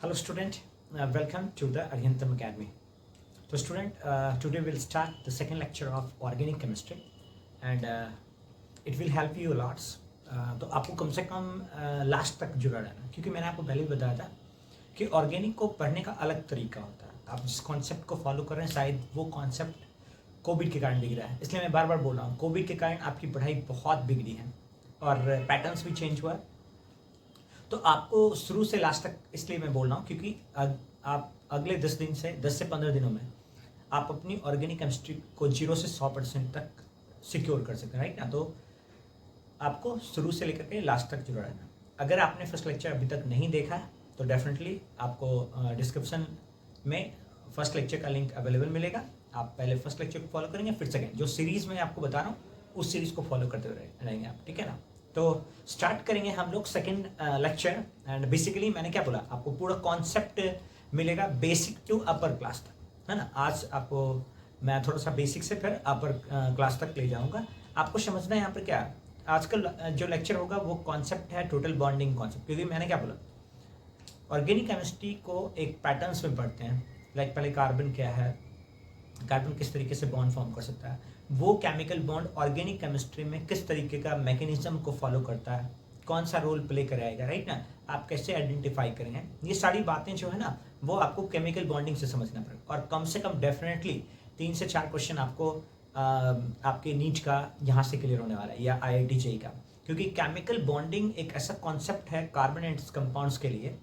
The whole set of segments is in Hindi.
Hello student, welcome to the Aryantam Academy. So student, today we'll start the second lecture of organic chemistry and it will help you a lot. तो आपको कम से कम लास्ट तक जुड़ा रहना, क्योंकि मैंने आपको पहले भी बताया था कि ऑर्गेनिक को पढ़ने का अलग तरीका होता है. आप जिस कॉन्सेप्ट को फॉलो कर रहे हैं शायद वो कॉन्सेप्ट कोविड के कारण बिगड़ा है, इसलिए मैं बार बार बोल रहा हूँ कोविड के कारण आपकी पढ़ाई बहुत बिगड़ी है और पैटर्न्स भी चेंज हुआ है. तो आपको शुरू से लास्ट तक इसलिए मैं बोल रहा हूँ क्योंकि आप अगले 10 दिन से 10 से 15 दिनों में आप अपनी ऑर्गेनिक केमिस्ट्री को 0 से 100% तक सिक्योर कर सकते हैं, राइट ना. तो आपको शुरू से लेकर के लास्ट तक जुड़ा रहना. अगर आपने फर्स्ट लेक्चर अभी तक नहीं देखा है तो डेफिनेटली आपको डिस्क्रिप्शन में फर्स्ट लेक्चर का लिंक अवेलेबल मिलेगा. आप पहले फर्स्ट लेक्चर को फॉलो करेंगे, फिर सेकेंड जो सीरीज़ में आपको बता रहा हूँ उस सीरीज़ को फॉलो करते हुए रहेंगे आप, ठीक है ना. तो स्टार्ट करेंगे हम लोग सेकेंड लेक्चर. एंड बेसिकली मैंने क्या बोला, आपको पूरा कॉन्सेप्ट मिलेगा बेसिक टू अपर क्लास तक, है ना. आज आपको मैं थोड़ा सा बेसिक से फिर अपर क्लास तक ले जाऊंगा. आपको समझना है यहाँ पर क्या आजकल जो लेक्चर होगा वो कॉन्सेप्ट है टोटल बॉन्डिंग कॉन्सेप्ट. क्योंकि मैंने क्या बोला, ऑर्गेनिक केमिस्ट्री को एक पैटर्न्स में पढ़ते हैं. लाइक पहले कार्बन क्या है, कार्बन किस तरीके से बॉन्ड फॉर्म कर सकता है, वो केमिकल बॉन्ड ऑर्गेनिक केमिस्ट्री में किस तरीके का मैकेनिज्म को फॉलो करता है, कौन सा रोल प्ले कराएगा, राइट ना. आप कैसे आइडेंटिफाई करेंगे, ये सारी बातें जो है ना वो आपको केमिकल बॉन्डिंग से समझना पड़ेगा. और कम से कम डेफिनेटली 3 से 4 क्वेश्चन आपको आपके नीट का यहाँ से क्लियर होने वाला है या IIT JEE का. क्योंकि केमिकल बॉन्डिंग एक ऐसा कॉन्सेप्ट है कार्बन एंड कंपाउंड्स के लिए,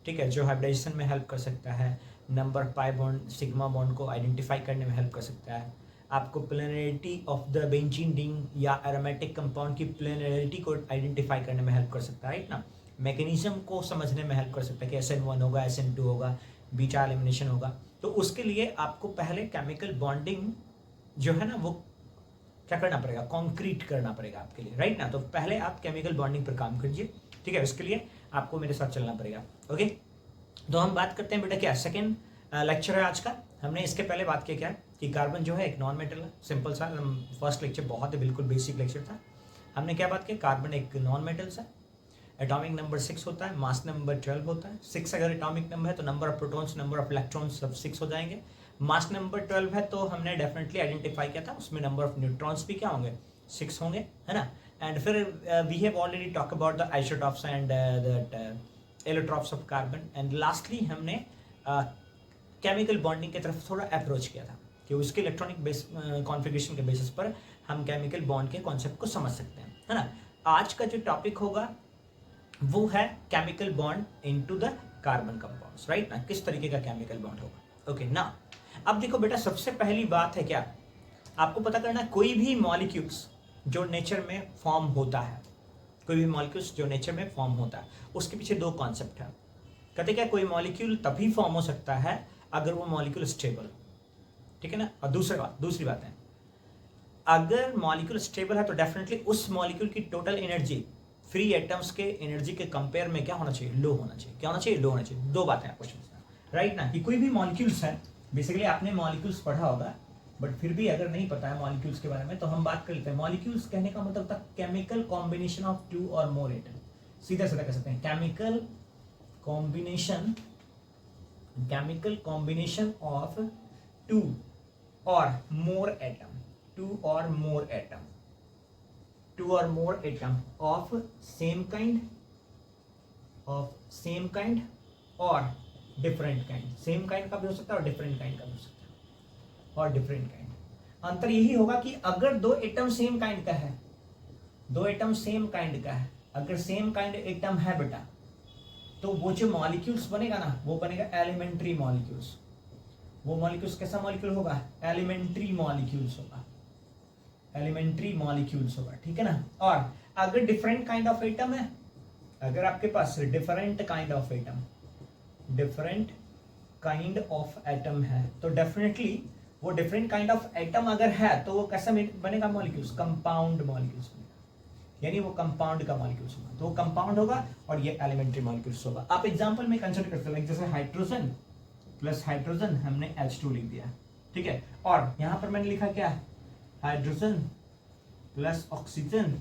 ठीक है, जो हाइब्रिडाइजेशन में हेल्प कर सकता है, number pi bond sigma bond को आइडेंटिफाई करने में हेल्प कर सकता है, आपको planarity of the benzene ring या एरोमेटिक कंपाउंड की प्लेनरिटी को आइडेंटिफाई करने में हेल्प कर सकता है, राइट ना. मैकेनिज्म को समझने में हेल्प कर सकता है कि SN1 होगा, SN2 होगा, बीटा एलिमिनेशन होगा. तो उसके लिए आपको पहले केमिकल बॉन्डिंग जो है ना वो क्या करना पड़ेगा, कॉन्क्रीट करना पड़ेगा आपके लिए, राइट ना. तो पहले आप केमिकल बॉन्डिंग पर काम कीजिए, ठीक है. उसके लिए आपको मेरे साथ चलना पड़ेगा, ओके. तो हम बात करते हैं बेटा क्या सेकेंड लेक्चर है आज का. हमने इसके पहले बात किया क्या कि कार्बन जो है एक नॉन मेटल है, सिंपल सा. फर्स्ट लेक्चर बहुत ही बिल्कुल बेसिक लेक्चर था. हमने क्या बात की, कार्बन एक नॉन मेटल सा, एटॉमिक नंबर 6 होता है, मास नंबर 12 होता है. 6 अगर एटॉमिक नंबर है तो number of protons, number of electrons सब 6 हो जाएंगे. मास नंबर 12 है तो हमने डेफिनेटली आइडेंटिफाई किया था उसमें नंबर ऑफ न्यूट्रॉन्स भी क्या होंगे, 6 होंगे, है ना. एंड फिर we have already talk about the isotopes and that allotropes of carbon. And lastly हमने केमिकल बॉन्डिंग की तरफ थोड़ा अप्रोच किया था कि उसके इलेक्ट्रॉनिक बेस कॉन्फ़िगरेशन के बेसिस पर हम केमिकल बॉन्ड के कॉन्सेप्ट को समझ सकते हैं, है ना. आज का जो टॉपिक होगा वो है chemical bond into the carbon compounds, right ना. किस तरीके का केमिकल बॉन्ड होगा, ओके ना. अब देखो बेटा, सबसे पहली बात है क्या, आपको पता करना है कोई भी मॉलिक्यूल्स जो नेचर में फॉर्म होता है, कोई भी मॉलिक्यूल्स जो नेचर में फॉर्म होता है उसके पीछे 2 कॉन्सेप्ट है. कहते क्या, कोई मॉलिक्यूल तभी फॉर्म हो सकता है अगर वो मॉलिक्यूल स्टेबल, ठीक है ना. और दूसरी बात है, अगर मॉलिक्यूल स्टेबल है तो डेफिनेटली उस मॉलिक्यूल की टोटल एनर्जी फ्री एटम्स के एनर्जी के कंपेयर में क्या होना चाहिए, लो होना चाहिए. क्या होना चाहिए, लो होना चाहिए. 2 बातें आपको समझना, राइट ना. कि कोई भी मॉलिक्यूल्स है, बेसिकली आपने मॉलिक्यूल्स पढ़ा होगा बट फिर भी अगर नहीं पता है मॉलिक्यूल्स के बारे में तो हम बात कर लेते हैं. मॉलिक्यूल्स कहने का मतलब था केमिकल कॉम्बिनेशन ऑफ 2 और मोर एटम. सीधा सीधा कह सकते हैं केमिकल कॉम्बिनेशन ऑफ 2 और मोर एटम, 2 और मोर एटम ऑफ सेम काइंड और डिफरेंट काइंड. सेम काइंड का भी हो सकता है और डिफरेंट काइंड का भी हो सकता है. और डिफरेंट काइंड, अंतर यही होगा कि अगर 2 एटम सेम काइंड का है, अगर सेम काइंड एटम है बेटा, तो वो जो मॉलिक्यूल्स बनेगा ना वो बनेगा एलिमेंट्री मॉलिक्यूल्स. वो मॉलिक्यूल्स कैसा मॉलिक्यूल होगा, एलिमेंट्री मॉलिक्यूल्स होगा, ठीक है ना. और अगर डिफरेंट काइंड ऑफ एटम है, अगर आपके पास डिफरेंट काइंड ऑफ एटम है तो डेफिनेटली वो डिफरेंट काइंड ऑफ एटम अगर है तो वो कैसा बनेगा, मॉलिक्यूल्स, कंपाउंड मॉलिक्यूल्स बनेगा. यानी वो कंपाउंड का मॉलिक्यूल्स होगा, तो वो कंपाउंड होगा और ये एलिमेंट्री मॉलिक्यूल्स होगा. आप एग्जांपल में कंसीडर करते हैं, जैसे हाइड्रोजन प्लस हाइड्रोजन हमने H2 लिख दिया, ठीक है. और यहां पर मैंने लिखा क्या, हाइड्रोजन प्लस ऑक्सीजन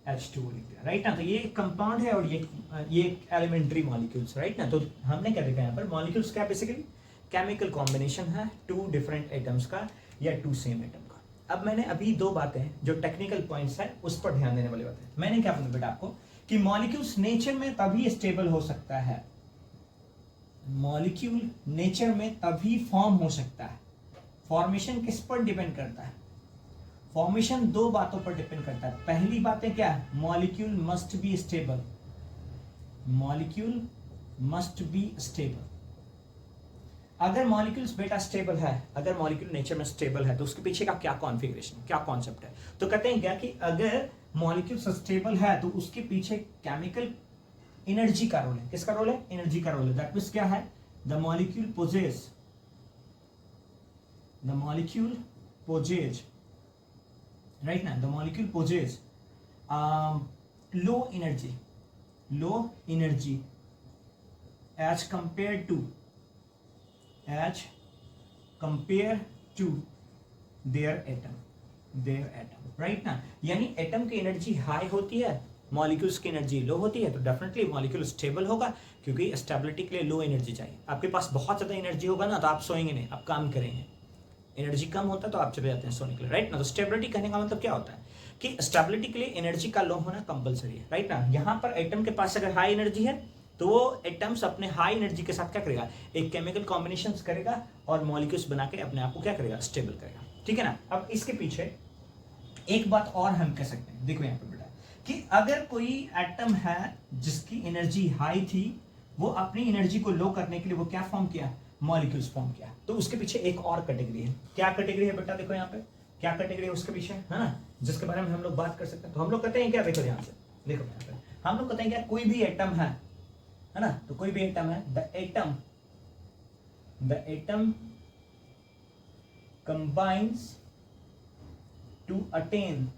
H2O लिख दिया, राइट ना। तो ये कंपाउंड है और ये एलिमेंट्री मॉलिक्यूल्स, राइट ना। तो हमने क्या देखा यहाँ पर, मॉलिक्यूल्स क्या बेसिकली केमिकल कॉम्बिनेशन है टू डिफरेंट एटम्स का या टू सेम एटम का। अब मैंने अभी दो बातें जो टेक्निकल पॉइंट्स है उस पर ध्यान देने वाली बातें मैंने क्या बोला बेटा आपको कि मॉलिक्यूल्स नेचर में तभी स्टेबल हो सकता है, मॉलिक्यूल नेचर में तभी फॉर्म हो सकता है। फॉर्मेशन किस पर डिपेंड करता है, फॉर्मेशन दो बातों पर डिपेंड करता है। पहली बातें क्या है, molecule must be stable, molecule must be stable. अगर मॉलिक्यूल्स बेटा स्टेबल है, अगर मॉलिक्यूल नेचर में स्टेबल है तो उसके पीछे का क्या कॉन्फ़िगरेशन, क्या कॉन्सेप्ट है, तो कहते हैं क्या कि अगर मॉलिक्यूल स्टेबल है तो उसके पीछे केमिकल एनर्जी का रोल है। किसका रोल है, एनर्जी का रोल है। दैट मींस क्या है, द मॉलिक्यूल पोजेस राइट ना, the molecule possess low energy as compare to their atom, right ना। यानी एटम की एनर्जी हाई होती है, मॉलिक्यूल्स की एनर्जी लो होती है, तो डेफिनेटली मॉलिक्यूल स्टेबल होगा, क्योंकि स्टेबिलिटी के लिए लो एनर्जी चाहिए। आपके पास बहुत ज़्यादा एनर्जी होगा ना तो आप सोएंगे नहीं, आप काम करेंगे। एनर्जी कम होता है तो आप चले जाते हैं सोने के लिए, राइट ना। तो स्टेबिलिटी कहने का मतलब क्या होता है कि स्टेबिलिटी के लिए एनर्जी का लो होना कंपलसरी है, राइट ना। यहाँ पर एटम के पास अगर हाई एनर्जी है तो वो एटम्स अपने हाई एनर्जी के साथ क्या करेगा, एक केमिकल कॉम्बिनेशन करेगा और मॉलिक्यूल्स बना के अपने आप को क्या करेगा, स्टेबल करेगा, ठीक है ना। अब इसके पीछे एक बात और हम कह सकते हैं, देखो यहाँ पर बेटा कि अगर कोई एटम है जिसकी एनर्जी हाई थी, वो अपनी एनर्जी को लो करने के लिए वो क्या फॉर्म किया, मॉलिक्यूल्स फॉर्म किया, तो उसके पीछे एक और कैटेगरी है। क्या कैटेगरी है बेटा, देखो यहाँ पे क्या कैटेगरी है उसके पीछे, है ना, जिसके बारे में हम लोग बात कर सकते हैं। तो हम लोग कहते हैं क्या, देखो ध्यान से देखो यहाँ पे हम लोग कहते हैं क्या, कोई भी एटम है ना, तो कोई भी एटम है, the atom combines to attain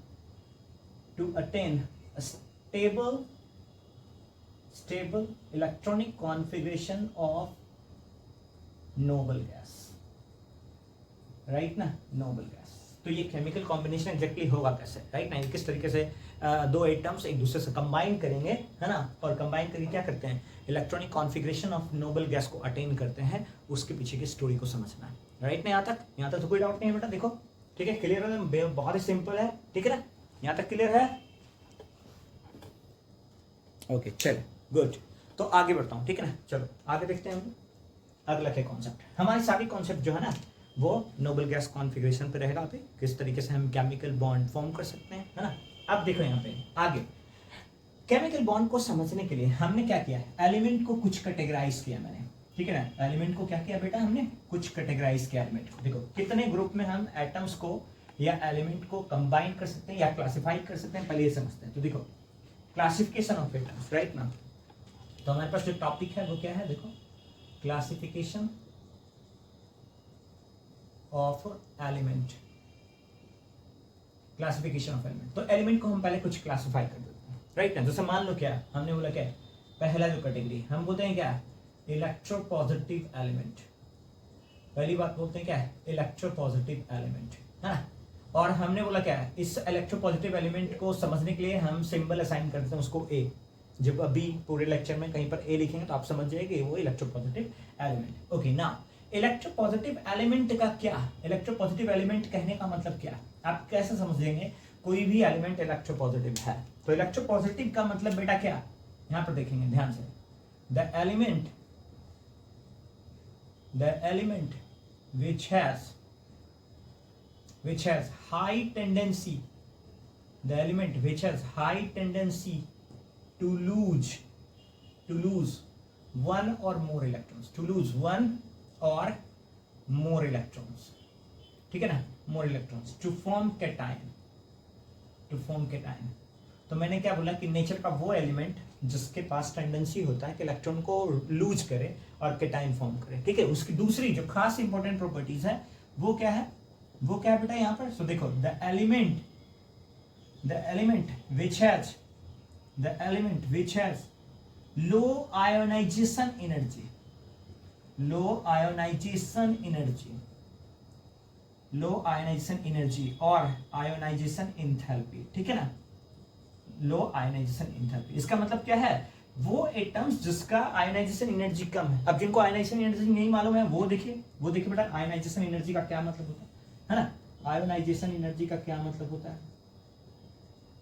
a stable electronic configuration of noble gas, right ना, नोबल गैस। तो ये केमिकल कॉम्बिनेशन एग्जैक्टली होगा कैसे, राइट ना, किस तरीके से दो एटम्स एक दूसरे से कंबाइन करेंगे, है ना, और कंबाइन करके क्या करते हैं, electronic configuration of noble gas को अटेन करते हैं, उसके पीछे की स्टोरी को समझना है, राइट ना। यहाँ तक तो कोई डाउट नहीं है बेटा, देखो ठीक है, क्लियर है, बहुत ही सिंपल है, ठीक है ना, यहाँ तक क्लियर है, ओके चलो गुड। तो आगे बढ़ता हूँ, ठीक है ना, चलो आगे देखते हैं हम अगला क्या कॉन्सेप्ट। हमारी सारी कॉन्सेप्ट जो है ना वो नोबल गैस कॉन्फ़िगरेशन पे रहेगा, पे किस तरीके से हम केमिकल बॉन्ड फॉर्म कर सकते हैं, है ना। अब देखो यहाँ पे आगे केमिकल बॉन्ड को समझने के लिए हमने क्या किया है, एलिमेंट को कुछ कैटेगराइज किया मैंने, ठीक है ना। एलिमेंट को क्या किया बेटा, हमने कुछ कैटेगराइज किया एलिमेंट को। देखो कितने ग्रुप में हम एटम्स को या एलिमेंट को कंबाइन कर सकते हैं या क्लासिफाई कर सकते हैं, पहले ये समझते हैं। तो देखो क्लासिफिकेशन ऑफ एटम्स, राइट ना। तो हमारे पास जो टॉपिक है वो क्या है, देखो classification of element, classification of element. तो एलिमेंट को हम पहले कुछ क्लासिफाई कर देते हैं, राइट ना। जैसे मान लो क्या हमने बोला, क्या पहला जो कैटेगरी हम बोलते हैं क्या, इलेक्ट्रोपॉजिटिव एलिमेंट। पहली बात बोलते हैं क्या है, इलेक्ट्रोपॉजिटिव एलिमेंट, है ना। और हमने बोला क्या है, इस इलेक्ट्रोपॉजिटिव एलिमेंट को समझने के लिए हम सिंबल असाइन करते हैं उसको ए। जब अभी पूरे लेक्चर में कहीं पर ए लिखेंगे तो आप समझ जाएंगे वो इलेक्ट्रोपॉजिटिव एलिमेंट, ओके ना। इलेक्ट्रोपॉजिटिव एलिमेंट का क्या, इलेक्ट्रोपॉजिटिव एलिमेंट कहने का मतलब क्या, आप कैसे समझेंगे कोई भी एलिमेंट इलेक्ट्रोपॉजिटिव है। तो इलेक्ट्रोपॉजिटिव का मतलब बेटा क्या, यहां पर देखेंगे ध्यान से, the element which has high tendency, the element which has high tendency to lose one or more electrons, ठीक है ना, more electrons to form cation। तो मैंने क्या बोला कि नेचर का वो एलिमेंट जिसके पास टेंडेंसी होता है कि इलेक्ट्रॉन को लूज करे और केटाइन फॉर्म करे, ठीक है। उसकी दूसरी जो खास इंपॉर्टेंट प्रॉपर्टीज है वो क्या है, बेटा यहाँ पर। सो देखो the element which has low ionisation energy और आयोनाइजेशन इंथैल्पी, ठीक है ना, लो आयनाइजेशन एंथैल्पी। इसका मतलब क्या है, वो एटम्स जिसका आयनाइजेशन एनर्जी कम है। अब जिनको आयनाइजेशन एनर्जी नहीं मालूम है वो देखिए बेटा आयनाइजेशन एनर्जी का क्या मतलब होता है ना। आयोनाइजेशन एनर्जी का क्या मतलब होता है,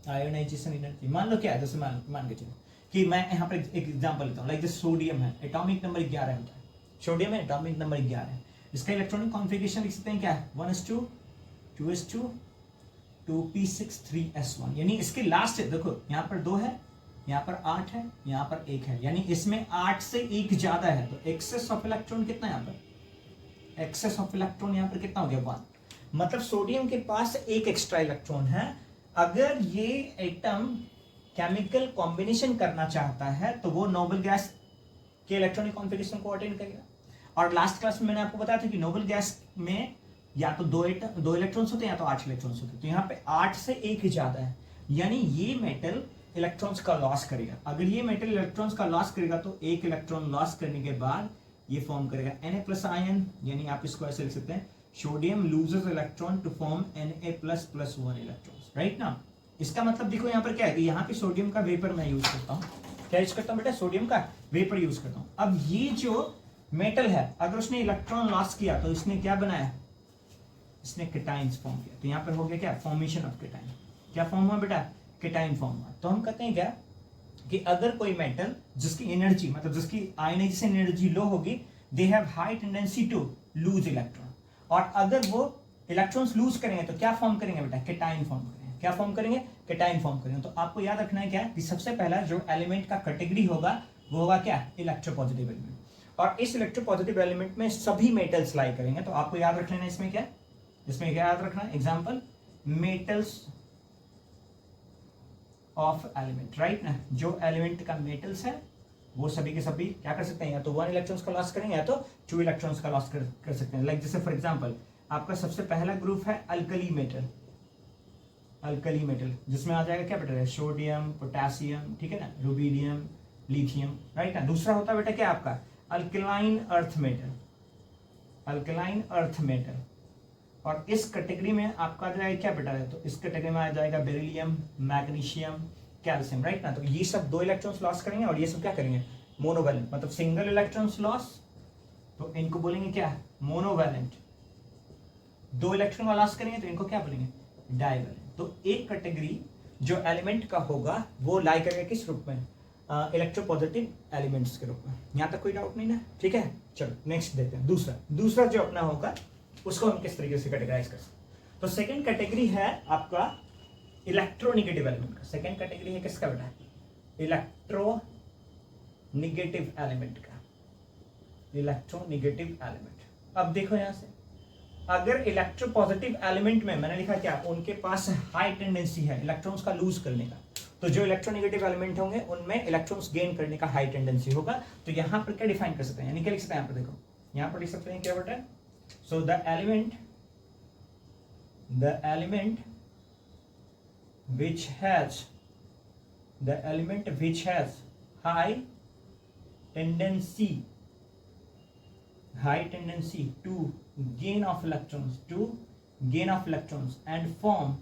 आयोनाइजेशन एनर्जी मान लो क्या है, जैसे मान के चलो कि मैं यहाँ पर एक एग्जांपल लेता हूँ, लाइक दिस सोडियम है, एटॉमिक नंबर 11 होता है, सोडियम है एटॉमिक नंबर 11 है, इसका इलेक्ट्रॉनिक कॉन्फ़िगरेशन लिख सकते हैं क्या है 1s2 2s2 2p6 3s1, यानी इसके लास्ट है, देखो यहाँ पर 2 है, यहाँ पर 8 है, यहाँ पर 1 है, यानी इसमें 8 से 1 ज्यादा है, तो एक्सेस ऑफ इलेक्ट्रॉन कितना है यहाँ पर, एक्सेस ऑफ इलेक्ट्रॉन यहाँ पर कितना हो गया 1, मतलब सोडियम के पास एक एक्स्ट्रा इलेक्ट्रॉन है। अगर ये एटम केमिकल कॉम्बिनेशन करना चाहता है तो वो नोबल गैस के इलेक्ट्रॉनिक कॉन्फ़िगरेशन को अटेंड करेगा। और लास्ट क्लास में मैंने आपको बताया था कि नोबल गैस में या तो दो इलेक्ट्रॉन्स होते हैं या तो 8 इलेक्ट्रॉन्स होते हैं, तो यहाँ पे 8 से 1 ज्यादा है, यानी ये मेटल इलेक्ट्रॉन्स का लॉस करेगा। अगर ये मेटल इलेक्ट्रॉन्स का लॉस करेगा तो एक इलेक्ट्रॉन लॉस करने के बाद ये फॉर्म करेगा Na+ आयन, यानी आप इसको ऐसे लिख सकते हैं sodium loses electron to form Na++1 electrons, right ना। इसका मतलब देखो यहाँ पर क्या है कि यहाँ पे सोडियम का वेपर मैं यूज करता हूँ, क्या यूज करता हूँ बेटा, सोडियम का वेपर यूज करता हूँ। अब ये जो मेटल है अगर उसने इलेक्ट्रॉन लॉस किया तो इसने क्या बनाया, इसने केटाइन्स फॉर्म किया, तो यहाँ पर हो गया क्या, फॉर्मेशन ऑफ केटाइन, क्या फॉर्म हुआ बेटा, केटाइन फॉर्म हुआ। तो हम कहते हैं क्या कि अगर कोई मेटल जिसकी एनर्जी मतलब जिसकी आयनाइजेशन एनर्जी लो होगी, they have high tendency to lose electron, और अगर वो इलेक्ट्रॉन्स लूज करेंगे तो क्या फॉर्म करेंगे बेटा, केटाइन फॉर्म करेंगे, क्या फॉर्म करेंगे, केटाइन फॉर्म करेंगे। तो आपको याद रखना है क्या कि सबसे पहला जो एलिमेंट का कैटेगरी होगा वो होगा क्या, इलेक्ट्रोपॉजिटिव एलिमेंट, और इस इलेक्ट्रोपॉजिटिव एलिमेंट में सभी मेटल्स लाई करेंगे। तो आपको याद रख लेना इसमें क्या, इसमें क्या याद रखना, example metals of element, right ना, जो एलिमेंट का मेटल्स है वो सभी के सभी क्या कर सकते हैं, या तो 1 इलेक्ट्रॉन्स का लॉस करेंगे या तो 2 इलेक्ट्रॉन्स का लॉस कर सकते हैं। लाइक जैसे फॉर एग्जांपल आपका सबसे पहला ग्रुप है अल्कली मेटल, अल्कली मेटल जिसमें आ जाएगा क्या बेटा, सोडियम, पोटेशियम, ठीक है ना, रुबीडियम, लिथियम, राइट ना। दूसरा होता है बेटा क्या आपका alkaline earth metal, alkaline earth metal, और इस कैटेगरी में आपका आ जाएगा क्या बेटा, तो इस कैटेगरी में आ जाएगा बेरिलियम, मैग्नीशियम, कैल्शियम, राइट ना। तो ये सब 2 इलेक्ट्रॉन्स लॉस करेंगे और ये सब क्या करेंगे, मोनोवैलेंट, मतलब सिंगल इलेक्ट्रॉन्स लॉस, तो इनको बोलेंगे क्या, मोनोवैलेंट। 2 इलेक्ट्रॉन का लॉस करेंगे तो इनको क्या बोलेंगे, डाइवैलेंट। तो एक कैटेगरी जो एलिमेंट का होगा वो लाई करेगा किस रूप में, इलेक्ट्रोपॉजिटिव एलिमेंट्स के रूप में। यहां तक कोई डाउट नहीं ना, ठीक है। चलो नेक्स्ट देखते हैं, दूसरा जो अपना होगा उसको हम किस तरीके से कैटेगराइज कर सकते हैं। तो सेकंड कैटेगरी है आपका इलेक्ट्रोनिगेटिव एलिमेंट का, सेकंड कैटेगरी है किसका बेटा, इलेक्ट्रोनिगेटिव एलिमेंट का, इलेक्ट्रोनिगेटिव एलिमेंट। अब देखो यहां से अगर इलेक्ट्रोपॉजिटिव एलिमेंट में मैंने लिखा क्या, उनके पास हाई टेंडेंसी है इलेक्ट्रॉन्स का लूज करने का, तो जो इलेक्ट्रोनिगेटिव एलिमेंट होंगे उनमें इलेक्ट्रॉन्स गेन करने का हाई टेंडेंसी होगा। तो यहां पर क्या डिफाइन कर सकते हैं, यानी क्या लिख सकते हैं, यहाँ पर देखो, यहां पर लिख सकते हैं क्या बेटा, so the element which has high tendency to gain of electrons and form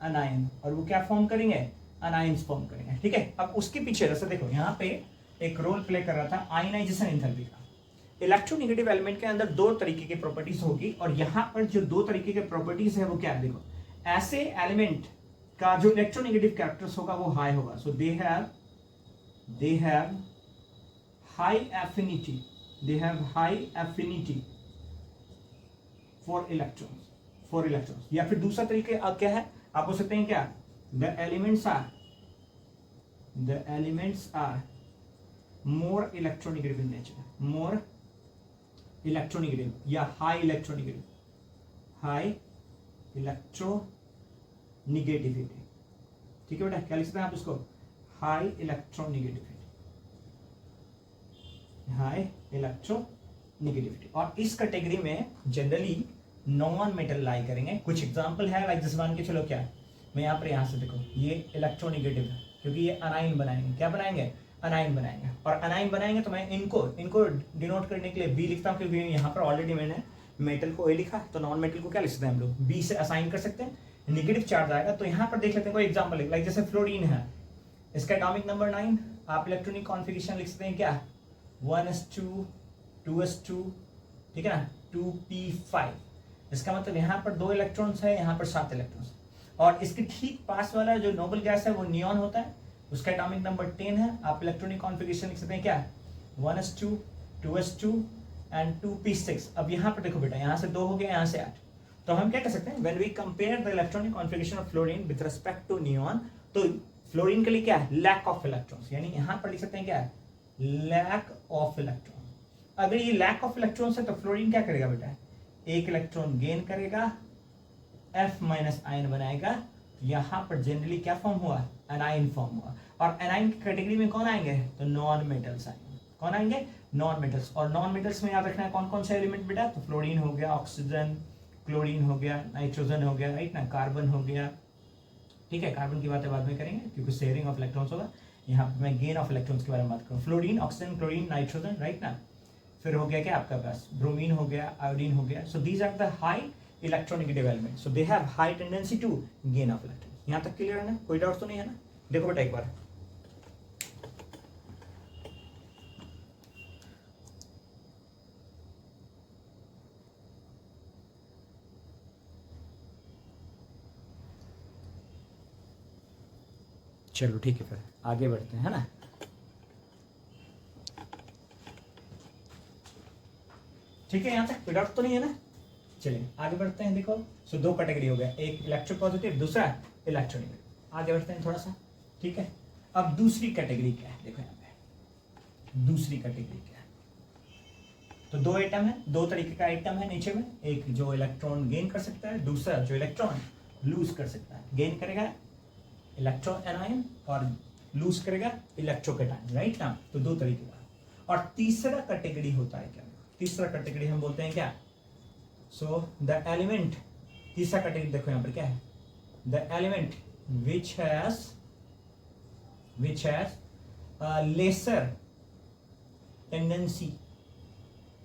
anion, और वो क्या फॉर्म करेंगे, अनायंस फॉर्म करेंगे, ठीक है। अब उसके पीछे जैसे देखो यहाँ पे एक रोल प्ले कर रहा था आयनाइजेशन एंथैल्पी का। इलेक्ट्रोनिगेटिव एलिमेंट के अंदर 2 तरीके की प्रॉपर्टीज होगी, और यहां पर जो 2 तरीके के प्रॉपर्टीज है वो क्या है, देखो ऐसे एलिमेंट का जो इलेक्ट्रोनिगेटिव कैरेक्टर्स होगा वो हाई होगा, so they have high affinity for electrons, या फिर दूसरा तरीके क्या है, आप बोल सकते हैं क्या, the elements are more electronegative in nature, more electronegative या हाई इलेक्ट्रोनिगेटिविटी, ठीक है बेटा। क्या लिख सकते हैं आप इसको, हाई इलेक्ट्रोनिगेटिविटी। और इस कैटेगरी में जनरली नॉन मेटल लाई करेंगे। कुछ एग्जांपल है, लाइक जैसे मान के चलो क्या, मैं यहाँ से देखो ये इलेक्ट्रोनिगेटिव है क्योंकि ये अनाइन बनाएंगे, क्या बनाएंगे, अनाइन बनाएंगे, और अनाइन बनाएंगे तो मैं इनको डिनोट करने के लिए बी लिखता हूँ, क्योंकि यहाँ पर ऑलरेडी मैंने मेटल को ए लिखा, तो नॉन मेटल को क्या लिख सकते हैं हम लोग, बी से असाइन कर सकते हैं। नेगेटिव चार्ज आएगा। तो यहाँ पर देख लेते हैं कोई एग्जाम्पल, लाइक जैसे फ्लोरीन है, इसका एटॉमिक नंबर 9, आप इलेक्ट्रॉनिक कॉन्फ़िगरेशन लिख सकते हैं क्या, 1s2 2s2, ठीक है ना, 2p5। इसका मतलब यहाँ पर 2 इलेक्ट्रॉन्स है, यहाँ पर 7 इलेक्ट्रॉन्स। और इसके ठीक पास वाला जो नोबल गैस है वो नियॉन होता है, उसका एटॉमिक नंबर 10 है। आप इलेक्ट्रॉनिक कॉन्फ़िगरेशन लिख सकते हैं क्या, 1s2 2s2 एंड 2p6। अब यहाँ पर देखो बेटा, यहाँ से 2 हो गया, यहाँ से 8। तो हम क्या कर सकते हैं, when we compare the electronic configuration of fluorine with respect to neon, तो फ्लोरीन के लिए क्या है, लैक ऑफ इलेक्ट्रॉन्स, यानी यहाँ पर लिख सकते हैं क्या, लैक ऑफ इलेक्ट्रॉन। अगर ये लैक ऑफ इलेक्ट्रॉन्स है तो फ्लोरीन क्या करेगा बेटा, एक इलेक्ट्रॉन गेन करेगा, F माइनस आयन बनाएगा। यहाँ पर जनरली क्या फॉर्म हुआ, एनाइन फॉर्म हुआ। और एनाइन की कैटेगरी में कौन आएंगे, तो नॉन मेटल्स आएंगे। कौन आएंगे, नॉन मेटल्स। और नॉन मेटल्स में याद रखना है कौन कौन से एलिमेंट बेटा, तो फ्लोरीन हो गया, ऑक्सीजन, क्लोरीन हो गया, नाइट्रोजन हो गया, राइट ना, कार्बन हो गया, ठीक है। कार्बन की बातें बाद में करेंगे क्योंकि शेयरिंग ऑफ इलेक्ट्रॉन्स होगा। यहाँ पर मैं गेन ऑफ इलेक्ट्रॉन्स के बारे में बात करूँ, fluorine, oxygen, chlorine, nitrogen, right ना। फिर हो गया क्या आपका पास, ब्रोमीन हो गया, आयोडीन हो गया। So these are the high electronegative element, so they have high tendency to gain of electron. यहाँ तक क्लियर है ना, कोई डाउट तो नहीं है ना। देखो बेटा एक बार, चलो ठीक है, फिर आगे बढ़ते हैं, है ना। ठीक है, यहाँ तक कोई डाउट तो नहीं है ना। चलिए आगे बढ़ते हैं। देखो सो 2 कैटेगरी हो गया, एक इलेक्ट्रोपॉजिटिव, दूसरा इलेक्ट्रोनेगेटिव। आगे बढ़ते हैं थोड़ा सा, ठीक है। अब दूसरी कैटेगरी क्या है, देखो यहाँ पे दूसरी कैटेगरी क्या है। तो 2 एटम है, 2 तरीके का एटम है नीचे में, एक जो इलेक्ट्रॉन गेन कर सकता है, दूसरा जो इलेक्ट्रॉन लूज कर सकता है। गेन करेगा इलेक्ट्रॉन एनायन और लूज करेगा इलेक्ट्रोकेटायन, राइट ना। तो 2 तरीके का। और तीसरा कैटेगरी होता है क्या, तीसरा कैटेगरी हम बोलते हैं क्या, सो द एलिमेंट, तीसरा कैटेगरी देखो यहाँ पर क्या है, the element which has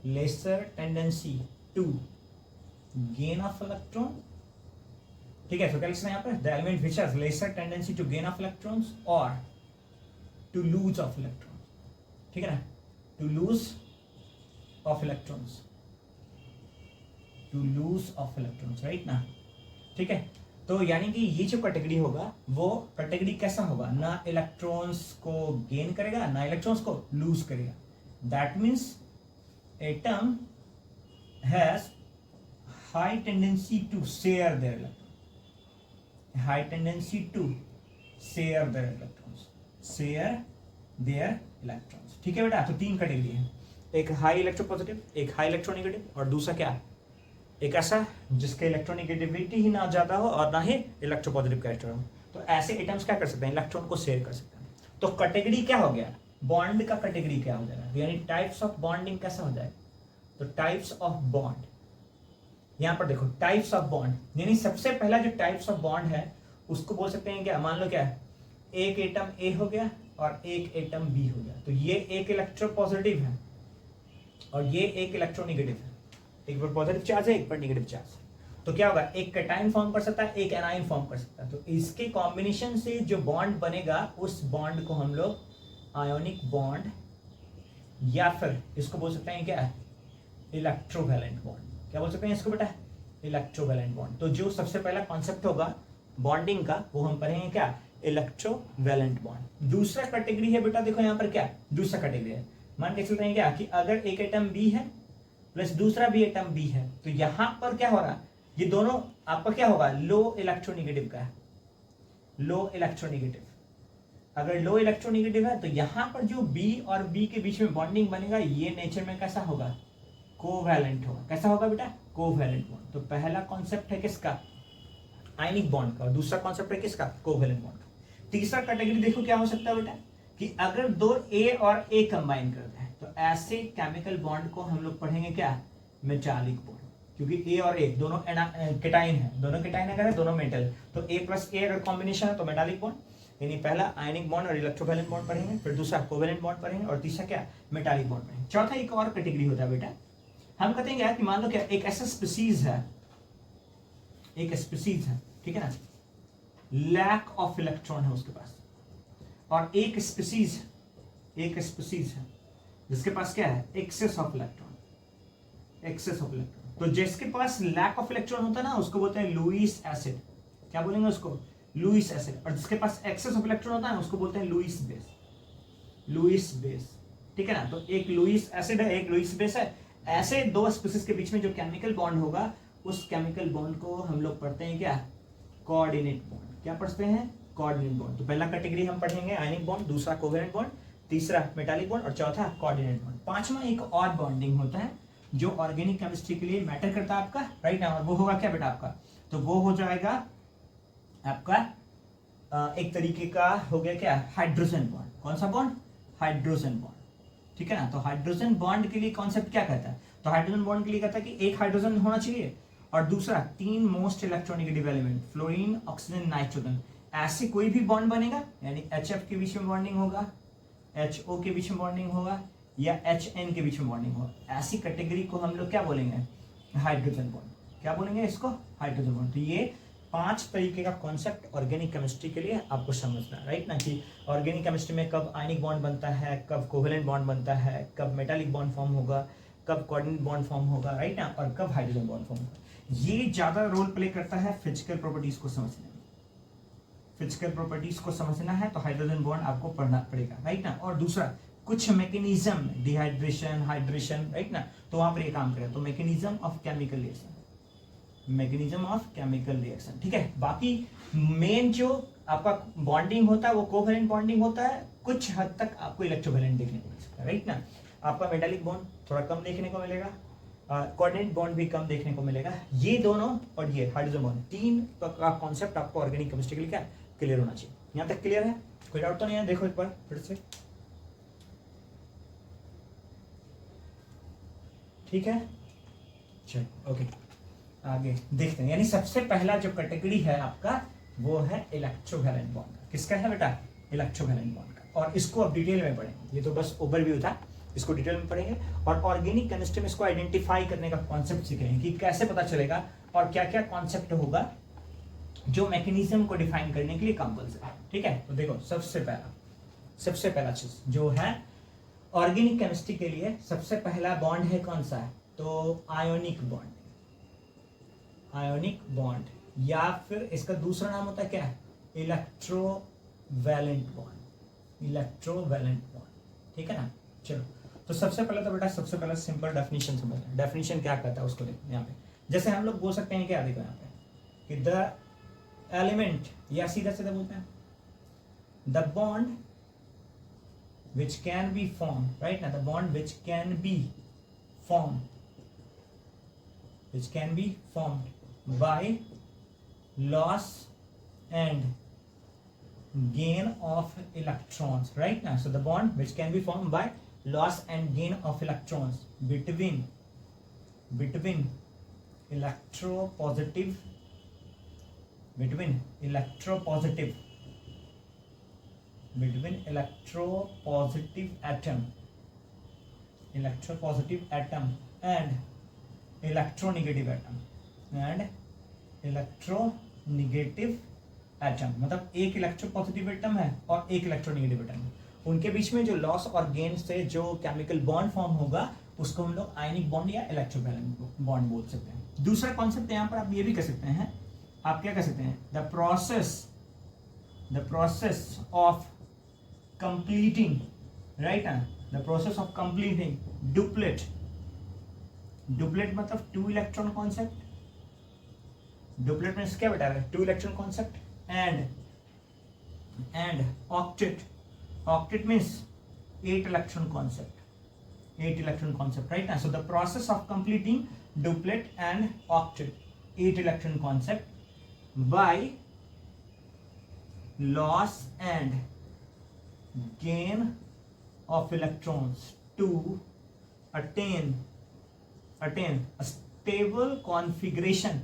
lesser tendency to gain of electron, ठीक है। तो क्या लिखना है यहाँ पर, the element which has lesser tendency to gain of electrons or to lose of electrons, ठीक है ना, to lose of electrons, right ना, ठीक है। तो यानी कि ये जो कैटेगरी होगा वो कैटेगरी कैसा होगा, ना इलेक्ट्रॉन्स को गेन करेगा ना इलेक्ट्रॉन्स को लूज करेगा। That means atom has high tendency to share their electron, high tendency to share their electrons, ठीक है बेटा। तो 3 कैटेगरी है, एक हाई इलेक्ट्रोपॉजिटिव, एक हाई इलेक्ट्रोनेगेटिव, और दूसरा क्या है, एक ऐसा जिसके इलेक्ट्रोनेगेटिविटी ही ना ज्यादा हो और ना ही इलेक्ट्रोपॉजिटिव कैरेक्टर हो। तो ऐसे एटम्स क्या कर सकते हैं, इलेक्ट्रॉन को शेयर कर सकते हैं। तो कैटेगरी क्या हो गया, बॉन्ड का कैटेगरी क्या हो जाएगा, यानी टाइप्स ऑफ बॉन्डिंग कैसा हो जाएगा। तो टाइप्स ऑफ बॉन्ड, यहां पर देखो टाइप्स ऑफ बॉन्ड, यानी सबसे पहला जो टाइप्स ऑफ बॉन्ड है उसको बोल सकते हैं क्या, मान लो क्या है, एक एटम ए हो गया और एक एटम बी हो गया। तो ये एक इलेक्ट्रोपॉजिटिव है और ये एक इलेक्ट्रोनेगेटिव है, एक पर पॉजिटिव चार्ज है एक पर नेगेटिव चार्ज है। तो क्या होगा, एक कैटायन फॉर्म कर सकता है, एक एनायन फॉर्म कर सकता है। तो इसके कॉम्बिनेशन से जो बॉन्ड बनेगा उस बॉन्ड को हम लोग आयोनिक बॉन्ड या फिर इसको बोल सकते हैं क्या, इलेक्ट्रोवैलेंट बॉन्ड। क्या बोल सकते हैं इसको बेटा, इलेक्ट्रोवैलेंट बॉन्ड। तो जो सबसे पहला कॉन्सेप्ट होगा बॉन्डिंग का वो हम पढ़ेंगे क्या, इलेक्ट्रोवैलेंट बॉन्ड। दूसरा कैटेगरी है बेटा, देखो यहाँ पर क्या दूसरा कैटेगरी है, मान के चलते हैं क्या कि अगर एक एटम बी है प्लस दूसरा भी एटम बी है, तो यहां पर क्या हो रहा है, ये दोनों आपका क्या होगा, लो इलेक्ट्रोनेगेटिव का है, लो इलेक्ट्रोनेगेटिव। अगर लो इलेक्ट्रोनेगेटिव है तो यहां पर जो बी और बी के बीच में बॉन्डिंग बनेगा ये नेचर में कैसा होगा, कोवैलेंट होगा। कैसा होगा बेटा, कोवैलेंट बॉन्ड। तो पहला कॉन्सेप्ट है किसका, आयनिक बॉन्ड का, और दूसरा कॉन्सेप्ट है किसका, कोवैलेंट बॉन्ड का। तीसरा कैटेगरी देखो क्या हो सकता है बेटा, कि अगर 2 ए और ए कंबाइन करते हैं तो ऐसे केमिकल बॉन्ड को हम लोग पढ़ेंगे क्या, मेटालिक बॉन्ड। क्योंकि ए और ए दोनों केटाइन है, दोनों केटाइन अगर है दोनों मेटल, तो ए प्लस ए अगर कॉम्बिनेशन है तो मेटालिक बॉन्ड। यानी पहला आयनिक बॉन्ड और इलेक्ट्रोवैलेंट बॉन्ड पढ़ेंगे, फिर दूसरा कोवैलेंट बॉन्ड पढ़ेंगे, और तीसरा क्या, मेटालिक बॉन्ड पढ़ेंगे। चौथा एक और कैटेगरी होता है बेटा, हम कहते हैं कि मान लो क्या एक ऐसा स्पीसीज है, एक स्पीसीज है ठीक है ना, लैक ऑफ इलेक्ट्रॉन है उसके पास, और एक स्पीसीज है जिसके पास क्या है, एक्सेस ऑफ इलेक्ट्रॉन। तो जिसके पास लैक ऑफ इलेक्ट्रॉन होता है ना, उसको बोलते हैं लुईस एसिड। क्या बोलेंगे उसको, लुईस एसिड। और जिसके पास एक्सेस ऑफ इलेक्ट्रॉन होता है उसको बोलते हैं लुईस बेस। ठीक है ना, तो एक लुईस एसिड है, एक लुईस बेस है। ऐसे दो स्पीसीज के बीच में जो केमिकल बॉन्ड होगा, उस केमिकल बॉन्ड को हम लोग पढ़ते हैं क्या, कोऑर्डिनेट बॉन्ड। क्या पढ़ते हैं, कोऑर्डिनेट बॉन्ड। तो पहला कैटेगरी हम पढ़ेंगे आयनिक बॉन्ड, दूसरा कोवेलेंट बॉन्ड, तीसरा मेटालिक बॉन्ड, और चौथा कोऑर्डिनेट बॉन्ड। पांचवा एक और बॉन्डिंग होता है जो ऑर्गेनिक केमिस्ट्री के लिए मैटर करता है आपका, राइट ना, और वो होगा क्या बेटा आपका, तो वो हो जाएगा आपका एक तरीके का हो गया क्या, हाइड्रोजन बॉन्ड। कौन सा बॉन्ड, हाइड्रोजन बॉन्ड। ठीक है ना, तो हाइड्रोजन बॉन्ड के लिए कॉन्सेप्ट क्या कहता है, तो हाइड्रोजन बॉन्ड के लिए कहता है कि एक हाइड्रोजन होना चाहिए, और दूसरा 3 most electronegative element, fluorine, oxygen, nitrogen. ऐसे कोई भी बॉन्ड बनेगा, यानी HF के बीच में बॉन्डिंग होगा, HO के बीच में बॉन्डिंग होगा, या HN के बीच में बॉन्डिंग होगा, ऐसी कैटेगरी को हम लोग क्या बोलेंगे, हाइड्रोजन बॉन्ड। क्या बोलेंगे इसको, हाइड्रोजन बॉन्ड। तो ये 5 तरीके का कॉन्सेप्ट ऑर्गेनिक केमिस्ट्री के लिए आपको समझना है, राइट ना, कि ऑर्गेनिक केमिस्ट्री में कब आयनिक बॉन्ड बनता है, कब कोवेलेंट बॉन्ड बनता है, कब मेटालिक बॉन्ड फॉर्म होगा, कब कोऑर्डिनेट बॉन्ड फॉर्म होगा, राइट ना, और कब हाइड्रोजन बॉन्ड फॉर्म होगा। ये ज्यादा रोल प्ले करता है फिजिकल प्रॉपर्टीज को समझने में। फिजिकल प्रॉपर्टीज को समझना है तो हाइड्रोजन बॉन्ड आपको पढ़ना पड़ेगा, राइट ना। और दूसरा कुछ मैकेनिज्म, डिहाइड्रेशन, हाइड्रेशन, राइट ना, तो वहां पर ये काम करेगा। तो मैकेनिज्म ऑफ केमिकल रिएक्शन, ठीक है। बाकी मेन जो आपका बॉन्डिंग होता है वो कोवेलेंट बॉन्डिंग होता है, कुछ हद तक आपको इलेक्ट्रोवेलेंट देखने को मिल सकता है, राइट ना। आपका मेटालिक बॉन्ड थोड़ा कम देखने को मिलेगा, कोऑर्डिनेट बॉन्ड भी कम देखने को मिलेगा। ये दोनों और ये हाइड्रोजन बॉन्ड, 3 का कॉन्सेप्ट आपको ऑर्गेनिक केमिस्ट्री के लिए क्या क्लियर होना चाहिए। यहां तक क्लियर है, कोई डाउट तो नहीं है, देखो एक बार फिर से, ठीक है। चलो ओके, आगे देखते हैं। यानी सबसे पहला जो कैटेगरी है आपका वो है इलेक्ट्रोवैलेंट बॉन्ड का। किसका है बेटा, इलेक्ट्रोवैलेंट बॉन्ड का। और इसको अब डिटेल में पढ़ेंगे, ये तो बस ओवरव्यू था, इसको डिटेल में पढ़ेंगे। और ऑर्गेनिक केमिस्ट्री में इसको आइडेंटिफाई करने का कॉन्सेप्ट सीखेंगे कि कैसे पता चलेगा और क्या क्या कॉन्सेप्ट होगा जो मैकेनिज्म को डिफाइन करने के लिए कंपल्सरी है, ठीक है। तो देखो सबसे पहला चीज जो है ऑर्गेनिक केमिस्ट्री के लिए सबसे पहला बॉन्ड है कौन सा है, तो आयोनिक बॉन्ड, या फिर इसका दूसरा नाम होता है क्या, इलेक्ट्रोवैलेंट बॉन्ड, ठीक है ना। चलो, तो सबसे पहले सिंपल डेफिनेशन समझते हैं। डेफिनेशन क्या कहता है उसको देखो यहाँ पे। जैसे हम लोग बोल सकते हैं क्या, देखो यहाँ पे कि द एलिमेंट, या सीधा बोलते हैं the bond which can be formed, right now the bond which can be formed by loss and gain of electrons, right now, so the bond which can be formed by loss and gain of electrons between electropositive atom and electronegative atom, मतलब एक इलेक्ट्रोपॉजिटिव एटम है और एक इलेक्ट्रोनेगेटिव एटम है, उनके बीच में जो लॉस और गेन से जो केमिकल बॉन्ड फॉर्म होगा उसको हम लोग आयनिक बॉन्ड या इलेक्ट्रोवैलेंट बॉन्ड बोल सकते हैं। दूसरा कॉन्सेप्ट यहाँ पर आप ये भी कह सकते हैं, आप क्या कह सकते हैं, the process of completing, right, the process of completing duplet मतलब 2 इलेक्ट्रॉन कॉन्सेप्ट, डुप्लेट मींस क्या बेटा, 2 electron concept, and octet means 8 electron concept, right ना। So the process of completing duplet and octet 8 electron concept by loss and gain of electrons to attain a stable configuration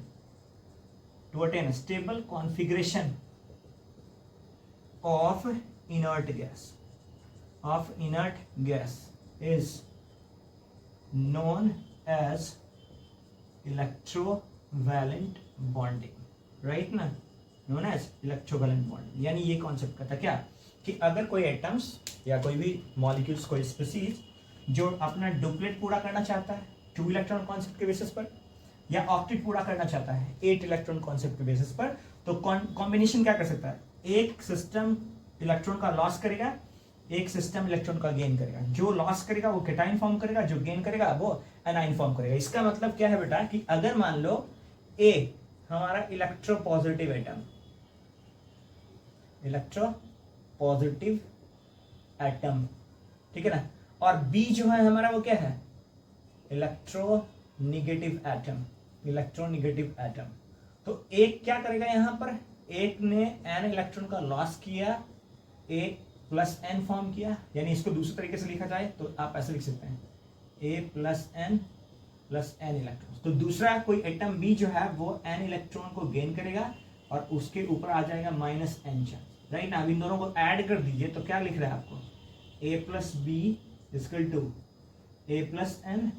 of inert gas is known as electrovalent bonding, right ना। Known as electrovalent bond. यानी ये कॉन्सेप्ट का था क्या कि अगर कोई एटम्स या कोई भी मॉलिक्यूल्स, कोई स्पीसीज जो अपना डुप्लेट पूरा करना चाहता है 2 इलेक्ट्रॉन कॉन्सेप्ट के बेसिस पर, या ऑक्टेट पूरा करना चाहता है 8 इलेक्ट्रॉन कॉन्सेप्ट के बेसिस पर, तो कॉम्बिनेशन क्या कर सकता है, एक सिस्टम इलेक्ट्रॉन का लॉस करेगा, एक सिस्टम इलेक्ट्रॉन का गेन करेगा। जो लॉस करेगा वो केटाइन फॉर्म करेगा, जो गेन करेगा वो एनाइन फॉर्म करेगा। इसका मतलब क्या है बेटा कि अगर मान लो ए हमारा इलेक्ट्रोपॉजिटिव एटम, इलेक्ट्रोपॉजिटिव एटम, ठीक है ना, और बी जो है हमारा वो क्या है, इलेक्ट्रोनेगेटिव एटम, इलेक्ट्रोनेगेटिव एटम। तो एक क्या करेगा यहां पर, एक ने एन इलेक्ट्रॉन का लॉस किया, ए प्लस एन फॉर्म किया, यानी इसको दूसरे तरीके से लिखा जाए तो आप ऐसे लिख सकते हैं ए प्लस एन इलेक्ट्रॉन। तो दूसरा कोई एटम बी जो है वो एन इलेक्ट्रॉन को गेन करेगा और उसके ऊपर आ जाएगा माइनस एन चार्ज, राइट ना। अब इन दोनों को ऐड कर दीजिए तो क्या लिख रहा है आपको, A plus B equal to A plus N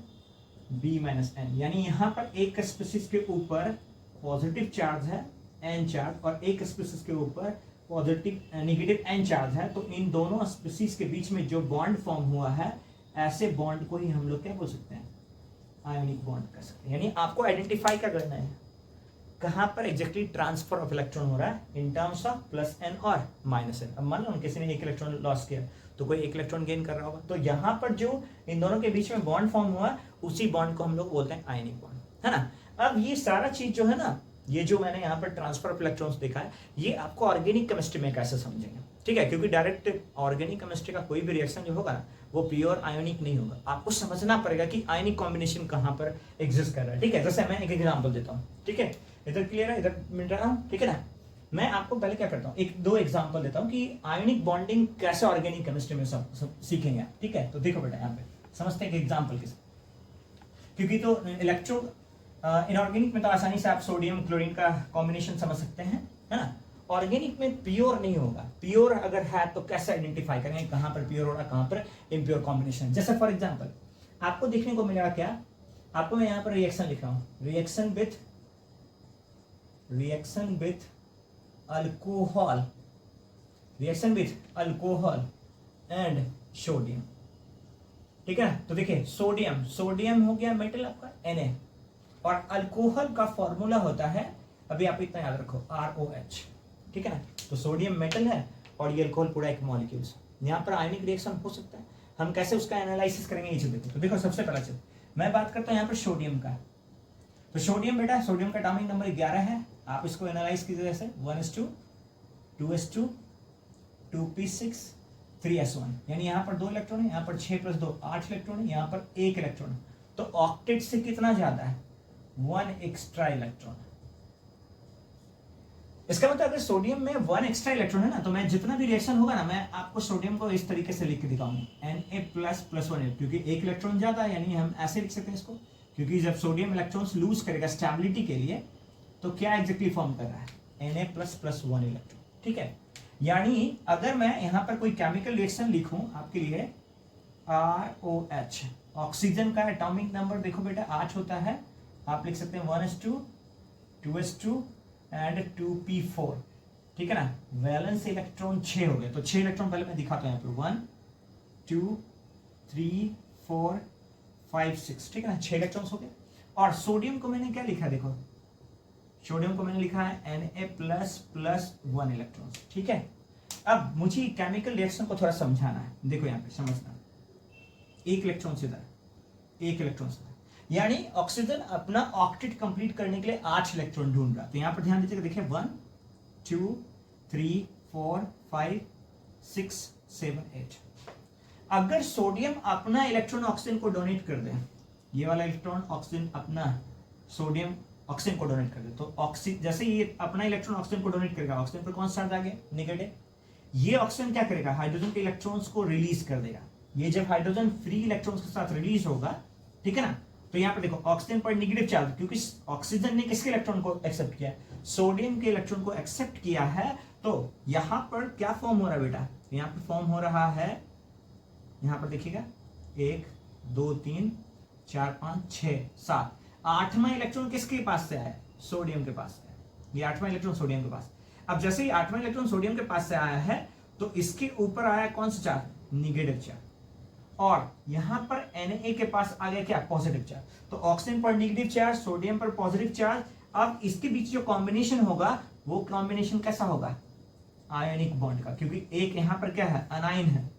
B minus N. यानी यहां पर एक स्पीसीज के ऊपर पॉजिटिव चार्ज है एन चार्ज और एक स्पीसीज के ऊपर पॉजिटिव नेगेटिव एन चार्ज है। तो इन दोनों स्पीसीज के बीच में जो बॉन्ड फॉर्म हुआ है, ऐसे बॉन्ड को ही हम लोग क्या बोल सकते हैं, आयोनिक बॉन्ड कर सकते हैं। यानी आपको आइडेंटिफाई क्या करना है, कहां पर एग्जैक्टली ट्रांसफर ऑफ इलेक्ट्रॉन हो रहा है in terms of plus N और माइनस एन। अब मान लो किसी ने एक इलेक्ट्रॉन लॉस किया तो कोई एक इलेक्ट्रॉन गेन कर रहा होगा, तो यहां पर जो इन दोनों के बीच में बॉन्ड फॉर्म हुआ उसी बॉन्ड को हम लोग बोलते हैं आयनिक बॉन्ड, है ना। अब ये सारा चीज जो है ना, ये जो मैंने यहाँ पर ट्रांसफर ऑफ इलेक्ट्रॉन्स देखा है, ये आपको ऑर्गेनिक केमिस्ट्री में कैसे समझेंगे, ठीक है, क्योंकि डायरेक्ट ऑर्गेनिक केमिस्ट्री का कोई भी रिएक्शन जो होगा ना वो प्योर आयोनिक नहीं होगा। आपको समझना पड़ेगा कि आयनिक कॉम्बिनेशन कहाँ पर एग्जिस्ट कर रहा है, ठीक है। जैसे मैं एक एग्जांपल देता हूँ, ठीक है, इधर क्लियर है, इधर मिल रहा हूँ, ठीक है ना। मैं आपको पहले क्या करता हूँ, एक दो एग्जांपल देता हूँ कि आयोनिक बॉन्डिंग कैसे ऑर्गेनिक केमिस्ट्री में सब सीखेंगे, ठीक है। तो देखो बेटा यहाँ पे समझते हैं एक एग्जाम्पल के साथ, क्योंकि तो इलेक्ट्रो इनऑर्गेनिक में तो आसानी से आप सोडियम क्लोरीन का कॉम्बिनेशन समझ सकते हैं, है ना। ऑर्गेनिक में प्योर नहीं होगा, प्योर अगर है तो कैसे आइडेंटिफाई करेंगे कहां पर प्योर हो रहा है, कहां पर इम्प्योर कॉम्बिनेशन। जैसे फॉर एग्जांपल आपको देखने को मिलेगा क्या, आपको मैं यहां पर रिएक्शन लिख रहा हूं, reaction with alcohol, reaction with alcohol and sodium, ठीक है। तो देखिए सोडियम हो गया मेटल आपका Na, और अल्कोहल का फॉर्मूला होता है, अभी आप इतना याद रखो, ROH, ठीक है ना। तो सोडियम मेटल है और ये अल्कोहल पूरा एक मॉलिक्यूल्स। यहाँ पर आयनिक रिएक्शन हो सकता है, हम कैसे उसका एनालिसिस करेंगे ये चीज देखो। तो देखो सबसे पहला चीज मैं बात करता हूँ यहाँ पर सोडियम का। तो सोडियम बेटा, सोडियम का एटॉमिक नंबर 11 है। आप इसको एनालाइज कीजिए जैसे 1s2 2s2 2p6 3s1, यानी यहाँ पर 2 इलेक्ट्रॉन है, यहाँ पर 6 + 2 8 इलेक्ट्रॉन है, यहाँ पर 1 इलेक्ट्रॉन है। तो ऑक्टेट से कितना ज्यादा है, 1 एक्स्ट्रा इलेक्ट्रॉन। इसका मतलब अगर सोडियम में 1 एक्स्ट्रा इलेक्ट्रॉन है ना, तो मैं जितना भी रिएक्शन होगा ना, मैं आपको सोडियम को इस तरीके से लिख के दिखाऊंगा Na++1, क्योंकि 1 इलेक्ट्रॉन ज्यादा है, यानी हम ऐसे लिख सकते हैं इसको, क्योंकि जब सोडियम इलेक्ट्रॉन्स लूज करेगा स्टेबिलिटी के लिए, तो क्या एग्जैक्टली फॉर्म कर रहा है, Na++1 इलेक्ट्रॉन, ठीक है। यानी अगर मैं यहाँ पर कोई केमिकल रिएक्शन लिखूं आपके लिए, ROH, ऑक्सीजन का एटॉमिक नंबर देखो बेटा 8 होता है, आप लिख सकते हैं 1s2 2s2 एंड 2p4, ठीक है ना। वैलेंस इलेक्ट्रॉन 6 हो गए, तो 6 इलेक्ट्रॉन पहले मैं दिखाता हूं यहाँ पर 1 2 3 4 5 6, ठीक है ना, 6 इलेक्ट्रॉन्स हो गए। और सोडियम को मैंने क्या लिखा, देखो सोडियम को मैंने लिखा है Na++1 इलेक्ट्रॉन, ठीक है। अब मुझे केमिकल रिएक्शन को थोड़ा समझाना है, देखो यहाँ पे समझना, 1 इलेक्ट्रॉन से इधर, 1 इलेक्ट्रॉन से, यानी ऑक्सीजन अपना ऑक्टेट कंप्लीट करने के लिए 8 इलेक्ट्रॉन ढूंढ रहा है। तो यहां पर ध्यान दीजिएगा, देखिए 1 2 3 4 5 6 7 8। अगर सोडियम अपना इलेक्ट्रॉन ऑक्सीजन को डोनेट कर दे, ये वाला इलेक्ट्रॉन ऑक्सीजन अपना सोडियम ऑक्सीजन को डोनेट कर दे, तो ऑक्सीजन जैसे ये अपना इलेक्ट्रॉन ऑक्सीजन को डोनेट करेगा, ऑक्सीजन पर कौन सा चार्ज आ गया, नेगेटिव। ये ऑक्सीजन क्या करेगा, हाइड्रोजन के इलेक्ट्रॉन्स को रिलीज कर देगा। ये जब हाइड्रोजन फ्री इलेक्ट्रॉन्स के साथ रिलीज होगा, ठीक है ना, तो यहाँ पर देखो ऑक्सीजन पर नेगेटिव चार्ज, क्योंकि ऑक्सीजन ने किसके इलेक्ट्रॉन को एक्सेप्ट किया, सोडियम के इलेक्ट्रॉन को एक्सेप्ट किया है। तो यहां पर क्या फॉर्म हो रहा है बेटा, यहां पर फॉर्म हो रहा है, यहां पर देखिएगा 1 2 3 4 5 6 7, 8वां इलेक्ट्रॉन किसके पास से आया, सोडियम के पास से, ये 8वां इलेक्ट्रॉन सोडियम के पास। अब जैसे ही 8वां इलेक्ट्रॉन सोडियम के पास से आया है तो इसके ऊपर आया कौन सा चार्ज, निगेटिव चार्ज, और यहां पर Na के पास आ गया क्या, पॉजिटिव चार्ज। तो ऑक्सीजन पर नेगेटिव चार्ज, सोडियम पर पॉजिटिव चार्ज। अब इसके बीच जो कॉम्बिनेशन होगा वो कॉम्बिनेशन कैसा होगा, आयनिक बॉन्ड का, क्योंकि एक यहां पर क्या है, अनाइन है,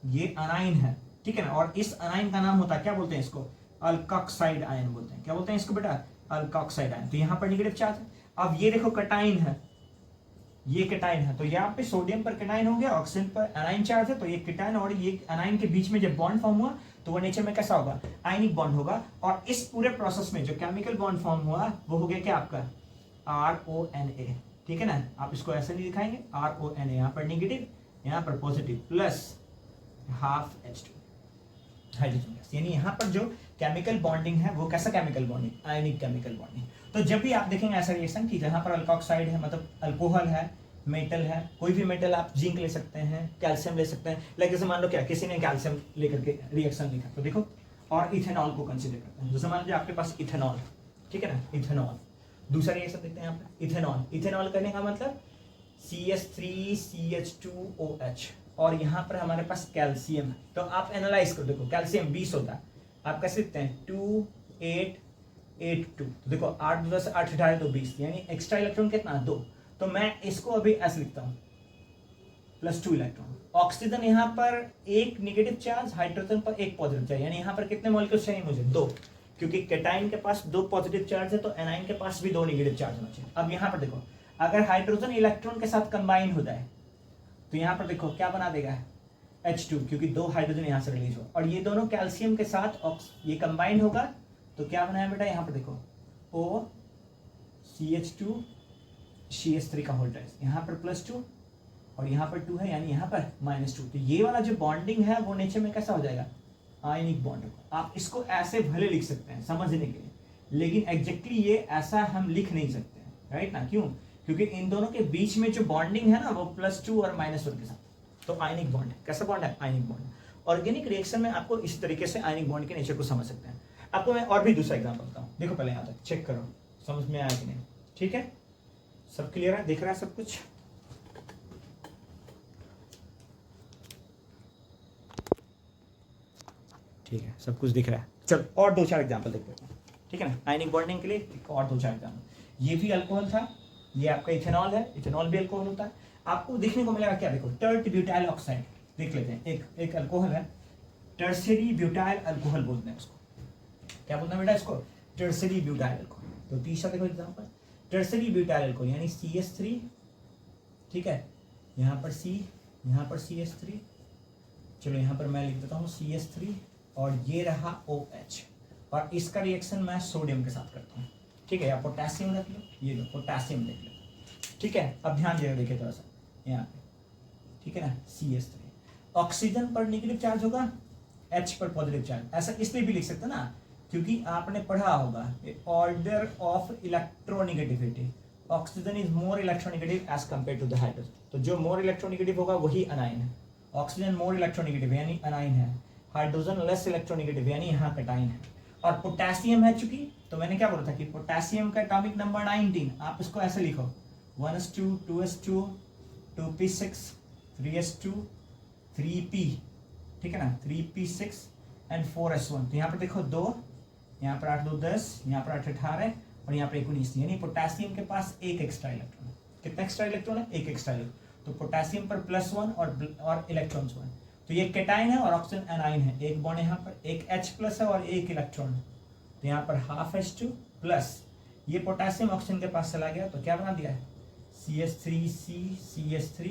ये अनाइन है, ठीक है ना। और इस अनाइन का नाम होता है, क्या बोलते हैं इसको, अल्कोक्साइड आयन बोलते हैं। क्या बोलते हैं इसको बेटा, अल्कोक्साइड आयन। तो यहां पर नेगेटिव चार्ज है। अब ये देखो कटाइन है, ये केटाइन है, तो यहाँ पे सोडियम पर केटाइन हो गया, ऑक्सीजन पर एनाइन चार्ज है, तो ये केटाइन और ये एनाइन के बीच में जब बॉन्ड फॉर्म हुआ तो वो नेचर में कैसा होगा, आयनिक बॉन्ड होगा। और इस पूरे प्रोसेस में जो केमिकल बॉन्ड फॉर्म हुआ वो हो गया क्या आपका, RONA, ठीक है ना। आप इसको ऐसे नहीं दिखाएंगे, RONA, यहाँ पर नेगेटिव, यहाँ पर positive, plus half H2 hydrogen gas. यानी यहाँ पर जो केमिकल बॉन्डिंग है वो कैसा केमिकल बॉन्डिंग, आयनिक केमिकल बॉन्डिंग। तो जब भी आप देखेंगे ऐसा रिएक्शन कि जहां पर अल्कोक्साइड है, मतलब अल्कोहल है, मेटल है, कोई भी मेटल, आप जिंक ले सकते हैं, कैल्शियम ले सकते हैं, लाइक जैसे मान लो क्या किसी ने कैल्शियम लेकर के रिएक्शन लिखा, तो देखो, और इथेनॉल को कंसीडर करते हैं। जैसे मान लीजिए आपके पास इथेनॉल, ठीक है ना, इथेनॉल। दूसरा रिएक्शन देखते हैं यहाँ पे, इथेनॉल। इथेनॉल करने का मतलब CH3CH2OH, और यहाँ पर हमारे पास कैल्शियम है। तो आप एनालाइज करो, देखो कैल्शियम 20 होता है, आप कैसे लिखते हैं, 2 8 8 2। तो देखो 8 2 से 8 हटाए तो 20, यानी एक्स्ट्रा इलेक्ट्रॉन कितना, 2। तो मैं इसको अभी ऐसे लिखता हूँ, +2 इलेक्ट्रॉन। ऑक्सीजन यहाँ पर एक नेगेटिव चार्ज, हाइड्रोजन पर एक पॉजिटिव चार्ज, यानी यहाँ पर कितने मॉलिक्यूल्स चाहिए मुझे, 2, क्योंकि केटाइन के पास 2 पॉजिटिव चार्ज है, तो एनाइन के पास भी 2 नेगेटिव चार्ज होना चाहिए। अब यहाँ पर देखो, अगर हाइड्रोजन इलेक्ट्रॉन के साथ कंबाइन हो जाए तो यहाँ पर देखो क्या बना देगा, H2, क्योंकि 2 हाइड्रोजन यहाँ से रिलीज हो, और ये दोनों कैल्शियम के साथ ये कंबाइन होगा तो क्या बनाया बेटा, यहाँ पर देखो OCH2 CH3 का होल्ड है, यहाँ पर +2 और यहाँ पर 2 है, यानी यहाँ पर -2। तो ये वाला जो बॉन्डिंग है वो नेचर में कैसा हो जाएगा, आयनिक बॉन्ड होगा। आप इसको ऐसे भले लिख सकते हैं समझने के लिए, लेकिन एग्जैक्टली ये ऐसा हम लिख नहीं सकते हैं, राइट ना। क्यों, क्योंकि इन दोनों के बीच में जो बॉन्डिंग है ना वो +2 और -1 के साथ, तो आयनिक बॉन्ड है। कैसा बॉन्ड है, आयनिक बॉन्ड। ऑर्गेनिक रिएक्शन में आपको इस तरीके से आयनिक बॉन्ड के नेचर को समझ सकते हैं। आपको मैं और भी दूसरा एग्जांपल बताऊं, देखो पहले यहाँ तक चेक करो समझ में आया कि नहीं, ठीक है, सब क्लियर है, दिख रहा है सब कुछ। ठीक है, सब कुछ दिख रहा है। चलो और 2-4 एग्जांपल देखते हैं, ठीक है ना, आयनिक बॉन्डिंग के लिए और 2-4 एग्जांपल। ये भी अल्कोहल था, ये आपका इथेनॉल है, इथेनॉल भी अल्कोहल होता है। आपको देखने को मिलेगा क्या, देखो टर्ट ब्यूटाइल ऑक्साइड देख लेते हैं, एक अल्कोहल है, टर्सरी ब्यूटाइल अल्कोहल बोलते हैं उसको। क्या बोलते हैं बेटा इसको, टर्सरी ब्यूटाइल अल्कोहल। तो तीसरा देखो एग्जांपल, टर्सरी ब्यूटाइल अल्कोहल, यानी CH3, ठीक है, यहाँ पर C, यहाँ पर CH3, चलो यहाँ पर मैं लिख देता हूँ CH3, और ये रहा OH, और इसका रिएक्शन मैं सोडियम के साथ करता हूँ, ठीक है, या पोटेशियम रख लो, ये लो पोटेशियम देख लो, ठीक है। अब ध्यान दे देखिए थोड़ा सा यहाँ पे, ठीक है ना, CH3, ऑक्सीजन पर नेगेटिव चार्ज होगा, H पर पॉजिटिव चार्ज। ऐसा इसलिए भी लिख सकते ना, क्योंकि आपने पढ़ा होगा order of electronegativity, oxygen is more electronegative as compare to the hydrogen. तो जो मोर इलेक्ट्रोनेगेटिव होगा वही अनाइन है, ऑक्सीजन मोर इलेक्ट्रोनेगेटिव यानी अनाइन है, हाइड्रोजन लेस इलेक्ट्रोनेगेटिव यानी यहाँ कैटाइन है। और पोटेशियम है चूंकि, तो मैंने क्या बोला था कि पोटेशियम का एटॉमिक नंबर 19, आप इसको ऐसे लिखो 1s2 2s2 2p6 3s2 3p, ठीक है ना, 3p6 एंड 4s1। तो यहाँ पर देखो 2, यहाँ पर 8 2 10, यहाँ पर 8 18 और यहाँ पर 19, यानी पोटेशियम के पास एक एक्स्ट्रा इलेक्ट्रॉन है। कितना एक्स्ट्रा इलेक्ट्रॉन है, एक एक्स्ट्रा इलेक्ट्रॉन। तो पोटेशियम पर +1 और इलेक्ट्रॉन्स 1, तो ये केटाइन है और ऑक्सीजन एनाइन है, एक बॉन्ड यहाँ पर, एक H+ है और एक इलेक्ट्रॉन, तो यहाँ पर हाफ H2 प्लस ये पोटेशियम ऑक्सीजन के पास चला गया, तो क्या बना दिया है CH3C CH3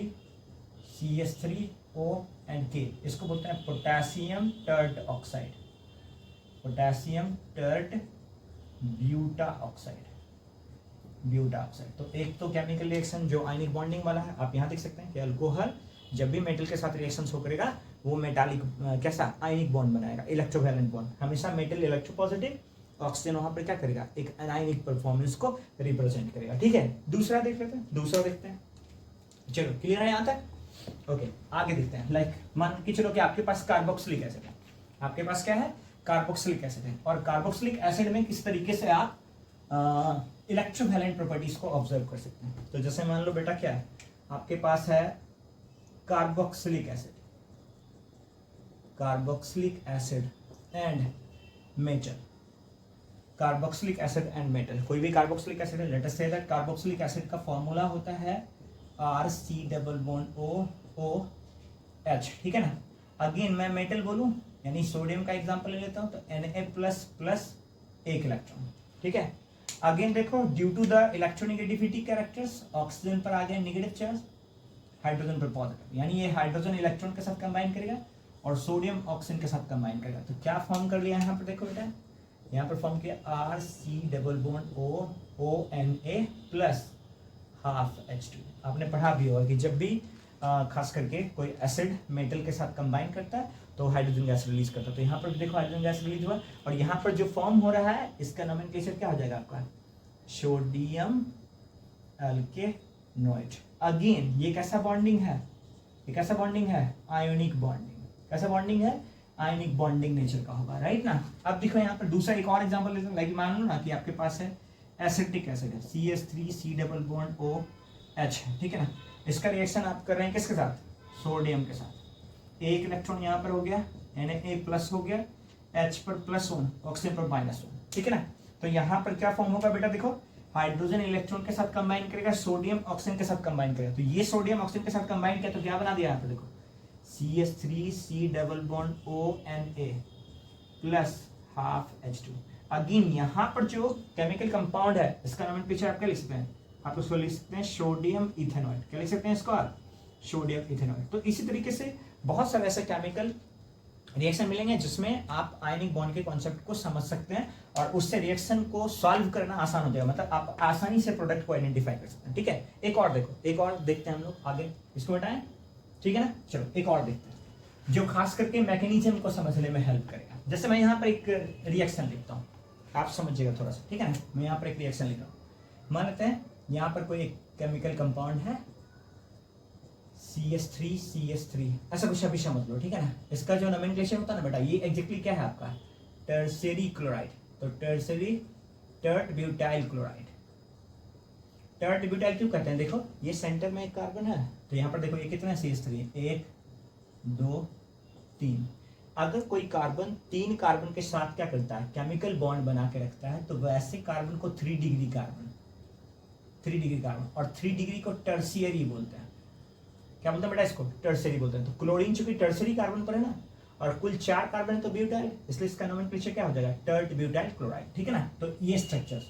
CH3O and K। इसको बोलते हैं potassium tert oxide, potassium tert buta oxide, buta oxide. तो एक तो केमिकल रिएक्शन जो आयनिक बॉन्डिंग वाला है, आप यहाँ देख सकते हैं कि अल्कोहल जब भी मेटल के साथ रिएक्शन शो करेगा वो मेटालिक कैसा आयनिक बॉन्ड बनाएगा, इलेक्ट्रोवैलेंट बॉन्ड। हमेशा मेटल इलेक्ट्रोपॉजिटिव, ऑक्सीजन वहां पर क्या करेगा, एक अनायनिक परफॉर्मेंस को रिप्रेजेंट करेगा, ठीक है। दूसरा देख लेते हैं, दूसरा देखते हैं, चलो क्लियर है यहाँ तक, ओके। आगे देखते हैं, लाइक मान के चलो कि आपके पास कार्बोक्सिलिक एसिड है, आपके पास क्या है, कार्बोक्सिलिक एसिड है, और कार्बोक्सिलिक एसिड में किस तरीके से आप इलेक्ट्रोवैलेंट प्रॉपर्टीज को ऑब्जर्व कर सकते हैं। तो जैसे मान लो बेटा क्या है, आपके पास है carboxylic acid, carboxylic acid and metal, carboxylic acid and metal. कोई भी कार्बोक्सिलिक एसिड है, let us say that carboxylic acid का फॉर्मूला होता है RC+OH, ठीक है ना। अगेन मैं मेटल बोलूं यानी सोडियम का एग्जांपल ले लेता हूं तो Na++ एक इलेक्ट्रॉन, ठीक है। अगेन देखो, due to the electronegativity characters oxygen पर आ गया नेगेटिव चार्ज, हाइड्रोजन पर पॉजिटिव, यानी ये हाइड्रोजन इलेक्ट्रॉन के साथ कंबाइन करेगा और सोडियम ऑक्सीजन के साथ कंबाइन करेगा। तो क्या फॉर्म कर लिया यहाँ पर, देखो बेटा यहाँ पर फॉर्म किया RC+ONA+½ आपने पढ़ा भी होगा कि जब भी खास करके कोई एसिड मेटल के साथ कंबाइन करता है तो हाइड्रोजन गैस रिलीज करता है। तो यहाँ पर भी देखो हाइड्रोजन गैस रिलीज हुआ और यहाँ पर जो फॉर्म हो रहा है इसका नोमेनक्लेचर क्या हो जाएगा आपका, सोडियम एल्केनॉइड। अगेन ये कैसा बॉन्डिंग है, ये कैसा बॉन्डिंग है, आयोनिक बॉन्डिंग। कैसा बॉन्डिंग है, आयोनिक बॉन्डिंग नेचर का होगा, राइट ना। अब देखो यहाँ पर दूसरा एक और एग्जांपल लेते हैं, लाइक मान लो ना कि आपके पास है एसिटिक एसिड है, CH3C+OH है, ठीक है ना। इसका रिएक्शन आप कर रहे हैं किसके साथ, सोडियम के साथ। एक इलेक्ट्रॉन यहाँ पर हो गया, Na+ हो गया, H पर +1, ऑक्सीजन पर -1, ठीक है ना। तो यहाँ पर क्या फॉर्म होगा बेटा, देखो हाइड्रोजन इलेक्ट्रॉन के साथ कंबाइन करेगा, सोडियम ऑक्सीजन के साथ कंबाइन करेगा। तो ये सोडियम ऑक्सीजन के साथ कंबाइन किया तो क्या बना दिया यहाँ पर, देखो CH3C+ONA+½ अगेन यहाँ पर जो केमिकल कंपाउंड है इसका नोमेनक्लेचर आप क्या लिख सकते हैं, आप उसको लिख सकते हैं सोडियम इथेनॉइड। क्या लिख सकते हैं इसको, सोडियम इथेनॉइड। तो इसी तरीके से बहुत सारे ऐसे केमिकल रिएक्शन मिलेंगे जिसमें आप आयनिक बॉन्ड के कॉन्सेप्ट को समझ सकते हैं और उससे रिएक्शन को सॉल्व करना आसान हो जाएगा, मतलब आप आसानी से प्रोडक्ट को आइडेंटिफाई कर सकते हैं, ठीक है। एक और देखो, एक और देखते हैं हम लोग आगे, इसको बताएं, ठीक है ना। चलो एक और देखते हैं जो खास करके मैकेनिज्म को समझने में हेल्प करेगा। जैसे मैं यहाँ पर एक रिएक्शन लिखता हूँ, आप समझिएगा थोड़ा सा, ठीक है ना। मैं यहाँ पर एक रिएक्शन लिख रहा हूँ, मान लेते हैं यहाँ पर कोई एक केमिकल कंपाउंड है CH3CH3, ऐसा कुछ अभी समझ लो, ठीक है ना। इसका जो नोमेनक्लेचर होता है ना बेटा, ये एग्जैक्टली क्या है आपका, टर्शियरी क्लोराइड। तो tertiary, tert butyl chloride. Tert butyl क्यों कहते हैं, देखो ये सेंटर में एक कार्बन है, तो यहाँ पर देखो ये कितना है, CH3, 1 2 3। अगर कोई कार्बन 3 कार्बन के साथ क्या करता है, केमिकल बॉन्ड बना के रखता है, तो वैसे कार्बन को 3 डिग्री कार्बन, 3 डिग्री कार्बन, और 3 डिग्री को टर्शियरी बोलते हैं। क्या बोलते हैं बेटा इसको, टर्शियरी बोलते हैं। तो क्लोरीन चूंकि टर्शियरी कार्बन पर है ना, और कुल 4 कार्बन है तो ब्यूटाइल, इसलिए इसका नोमेनक्लेचर क्या हो जाएगा, टर्ट ब्यूटाइल क्लोराइड, ठीक है ना। तो ये स्ट्रक्चर्स।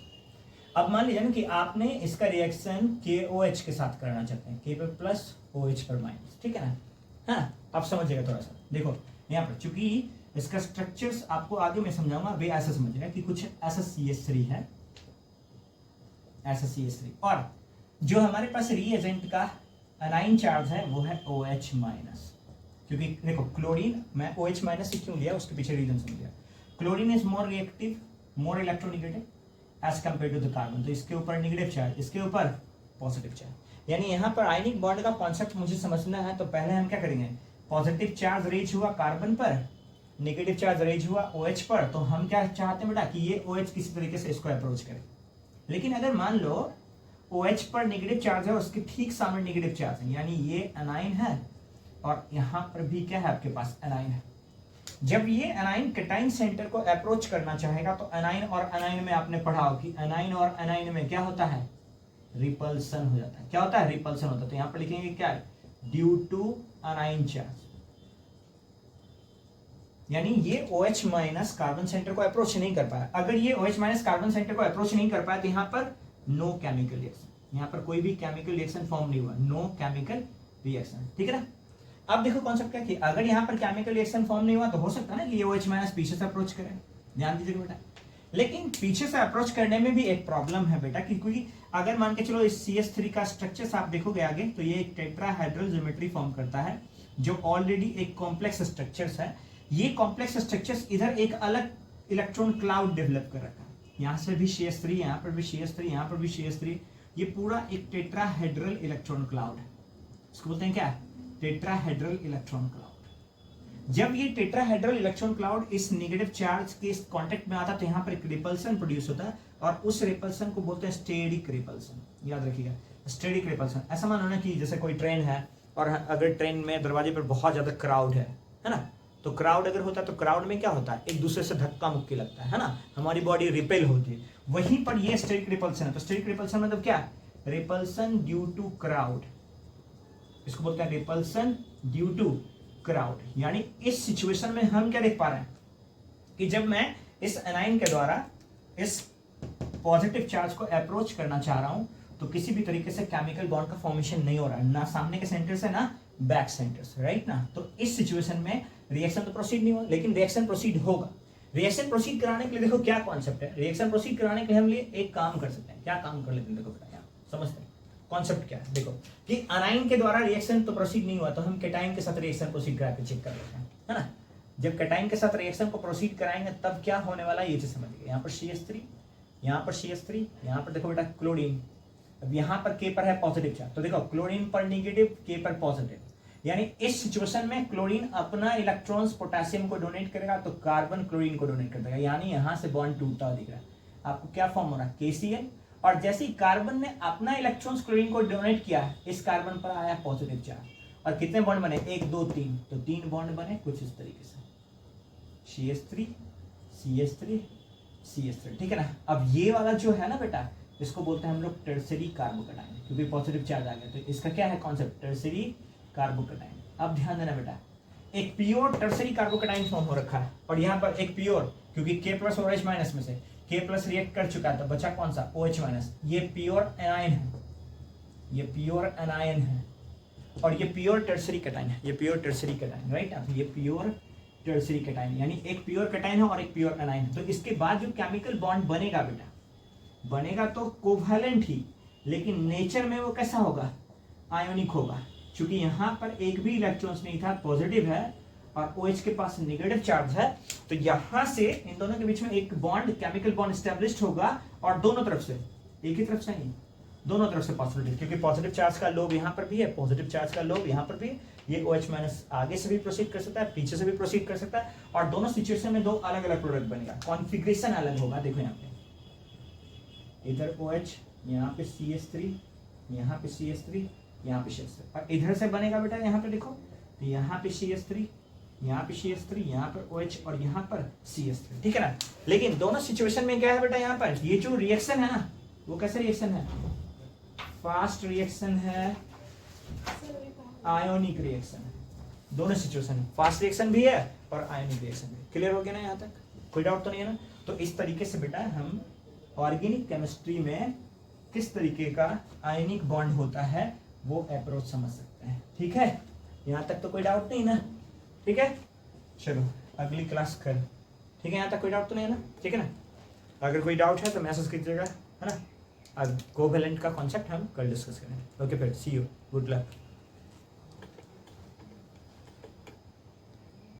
अब मान लीजिए ना कि आपने इसका रिएक्शन KOH के साथ करना चाहते हैं, K पर प्लस OH पर माइनस, ठीक है ना। हाँ, आप समझिएगा थोड़ा सा, देखो यहाँ पर चूंकि इसका स्ट्रक्चर्स आपको आगे मैं समझाऊंगा, वे ऐसा समझिएगा कि कुछ ऐसा CH3 है, ऐसा CH3, और जो हमारे पास रिएजेंट का अनाइन चार्ज है वो है OH-, क्योंकि देखो क्लोरीन, मैं OH- से क्यों लिया उसके पीछे रीजन समझिए। Chlorine is more reactive, more electronegative as compare to the carbon, तो इसके ऊपर नेगेटिव चार्ज, इसके ऊपर पॉजिटिव चार्ज। यानी यहाँ पर आयनिक बॉन्ड का कॉन्सेप्ट मुझे समझना है तो पहले हम क्या करेंगे, पॉजिटिव चार्ज रेज हुआ कार्बन पर, नेगेटिव चार्ज रेज हुआ OH पर, तो हम क्या चाहते हैं बेटा कि ये OH किसी तरीके से इसको अप्रोच करे। लेकिन अगर मान लो OH पर नेगेटिव चार्ज है, उसके ठीक सामने नेगेटिव चार्ज है, यानी ये एनाइन है और यहाँ पर भी क्या है आपके पास, एनाइन है। जब ये एनाइन कैटाइन सेंटर को अप्रोच करना चाहेगा तो एनाइन और एनाइन में आपने पढ़ा हो कि एनाइन और एनाइन में क्या होता है, रिपल्सन हो जाता है। क्या होता है, रिपल्सन होता है। तो यहाँ पर लिखेंगे क्या, ड्यू टू एनाइन चार्ज, यानी ये OH- कार्बन सेंटर को अप्रोच नहीं कर पाया। अगर ये OH- कार्बन सेंटर को अप्रोच नहीं कर पाया तो यहाँ पर नो केमिकल रिएक्शन, यहाँ पर कोई भी केमिकल रिएक्शन फॉर्म नहीं हुआ, नो केमिकल रिएक्शन, ठीक है ना। अब देखो कॉन्सेप्ट क्या कि अगर यहाँ पर केमिकल रिएक्शन फॉर्म नहीं हुआ तो हो सकता है ना कि ये OH- पीछे से अप्रोच करे, ध्यान दीजिएगा बेटा। लेकिन पीछे से अप्रोच करने में भी एक प्रॉब्लम है बेटा, क्योंकि अगर मान के चलो इस CH3 का स्ट्रक्चर आप देखोगे आगे तो ये एक टेट्राहेड्रल ज्योमेट्री फॉर्म करता है जो ऑलरेडी एक कॉम्प्लेक्स स्ट्रक्चर्स है। ये कॉम्प्लेक्स स्ट्रक्चर्स इधर एक अलग इलेक्ट्रॉन क्लाउड डेवलप कर रखा है, यहाँ से भी CH3, यहाँ पर भी CH3, यहाँ पर भी CH3, ये पूरा एक टेट्राहेड्रल इलेक्ट्रॉन क्लाउड है। इसको बोलते हैं क्या, टेट्राहेड्रल इलेक्ट्रॉन क्लाउड। जब ये टेट्राहेड्रल इलेक्ट्रॉन क्लाउड इस नेगेटिव चार्ज के कांटेक्ट में आता है तो यहाँ पर एक रिपल्सन प्रोड्यूस होता है और उस रिपल्सन को बोलते हैं स्टेरिक रिपल्सन। याद रखिएगा, स्टेरिक रिपल्सन। ऐसा मानो ना कि जैसे कोई ट्रेन है और अगर ट्रेन में दरवाजे पर बहुत ज्यादा क्राउड है ना, तो क्राउड अगर होता है तो क्राउड में क्या होता है, एक दूसरे से धक्का मुक्की लगता है ना, हमारी बॉडी रिपेल होती है। वहीं पर ये स्टेरिक रिपल्सन है। तो स्टेरिक रिपल्सन मतलब क्या, रिपल्सन ड्यू टू क्राउड, इसको बोलते हैं रिपल्सन ड्यू टू क्राउड। यानी इस सिचुएशन में हम क्या देख पा रहे हैं कि जब मैं इस एनाइन के द्वारा इस पॉजिटिव चार्ज को अप्रोच करना चाह रहा हूं तो किसी भी तरीके से केमिकल बॉन्ड का फॉर्मेशन नहीं हो रहा है, ना सामने के सेंटर से ना बैक सेंटर से, राइट ना। तो इस सिचुएशन में रिएक्शन तो प्रोसीड नहीं हुआ, लेकिन रिएक्शन प्रोसीड होगा। रिएक्शन प्रोसीड कराने के लिए देखो क्या कॉन्सेप्ट है, रिएक्शन प्रोसीड कराने के लिए हम लिए एक काम कर सकते हैं। क्या काम कर लेते हैं, देखो यहाँ समझते हैं कॉन्सेप्ट क्या है। देखो कि अनाइन के द्वारा रिएक्शन तो प्रोसीड नहीं हुआ, तो हम कैटाइन के साथ रिएक्शन प्रोसीड करा के चेक कर लेते हैं, है ना। जब कैटाइन के साथ रिएक्शन को प्रोसीड कराएंगे तब क्या होने वाला है ये चीज समझिए। यहाँ पर CH3, यहाँ पर CH3, यहाँ पर देखो बेटा क्लोरीन। अब यहाँ पर K पर है पॉजिटिव चार्ज, तो देखो क्लोरीन पर नेगेटिव, K पर पॉजिटिव। यानी इस सिचुएशन में क्लोरीन अपना इलेक्ट्रॉन्स पोटेशियम को डोनेट करेगा तो कार्बन क्लोरीन को डोनेट कर देगा। यानी यहाँ से बॉन्ड टूटता हुआ दिख रहा है आपको। क्या फॉर्म हो रहा है, KCl। और जैसे ही कार्बन ने अपना इलेक्ट्रॉन्स क्लोरीन को डोनेट किया, इस कार्बन पर आया पॉजिटिव चार्ज, और कितने बॉन्ड बने, 1 2 3, तो 3 बॉन्ड बने कुछ इस तरीके से, CH3 CH3 CH3, ठीक है ना। अब ये वाला जो है ना बेटा, इसको बोलते हैं हम लोग टर्सरी कार्बोकेटाइन, क्योंकि पॉजिटिव चार्ज आ गया। तो इसका क्या है कॉन्सेप्ट, टर्सरी कार्बोकेटाइन। अब ध्यान देना बेटा, एक प्योर टर्सरी कार्बोकेटाइन फॉर्म हो रखा है, और यहाँ पर एक प्योर, क्योंकि K प्लस और H माइनस में से K प्लस रिएक्ट कर चुका है, तो बचा कौन सा, OH माइनस। ये प्योर एनायन है, ये प्योर एनायन है, और ये प्योर टर्सरी कैटाइन है, ये प्योर टर्सरी कैटाइन, राइट। अब ये प्योर टर्सरी कैटाइन, यानी एक प्योर कैटाइन है और एक प्योर एनायन है। तो इसके बाद जो केमिकल बॉन्ड बनेगा बेटा, बनेगा तो कोवैलेंट ही, लेकिन नेचर में वो कैसा होगा, आयोनिक होगा। क्योंकि यहाँ पर एक भी इलेक्ट्रॉन्स नहीं था, पॉजिटिव है, और OH के पास नेगेटिव चार्ज है, तो यहाँ से इन दोनों के बीच में एक बॉन्ड, केमिकल बॉन्ड एस्टेब्लिश्ड होगा, और दोनों तरफ से, एक ही तरफ से नहीं, दोनों तरफ से पॉजिटिव, क्योंकि पॉजिटिव चार्ज का लोब यहाँ पर भी है, पॉजिटिव चार्ज का लोब यहाँ पर भी। ये OH माइनस आगे से भी प्रोसीड कर सकता है, पीछे से भी प्रोसीड कर सकता है, और दोनों सिचुएशन में 2 अलग अलग प्रोडक्ट बनेगा, कॉन्फ़िगरेशन अलग होगा। देखो यहाँ पे इधर OH, यहाँ पे CH3, यहाँ पे CH3, यहाँ पे CH3, और इधर से बनेगा बेटा, यहाँ पे देखो, तो यहाँ पे CH3, यहाँ पे CH3, यहाँ पर OH, और यहाँ पर CH3, ठीक है ना। लेकिन दोनों सिचुएशन में क्या है बेटा, यहाँ पर ये जो रिएक्शन है ना, वो कैसे रिएक्शन है, फास्ट रिएक्शन है, आयोनिक रिएक्शन है। दोनों सिचुएशन फास्ट रिएक्शन भी है और आयोनिक रिएक्शन भी। क्लियर हो गया ना, यहाँ तक कोई डाउट तो नहीं है ना। तो इस तरीके से बेटा हम ऑर्गेनिक केमिस्ट्री में किस तरीके का आयनिक बॉन्ड होता है वो अप्रोच समझ सकते हैं, ठीक है। यहाँ तक तो कोई डाउट नहीं ना, ठीक है। चलो अगली क्लास कर, ठीक है। यहाँ तक कोई डाउट तो नहीं है ना, ठीक है ना। अगर कोई डाउट है तो मैसेज कीजिएगा, है ना। अब कोवैलेंट का कॉन्सेप्ट हम कल डिस्कस करेंगे। ओके फिर सी यू, गुड लक।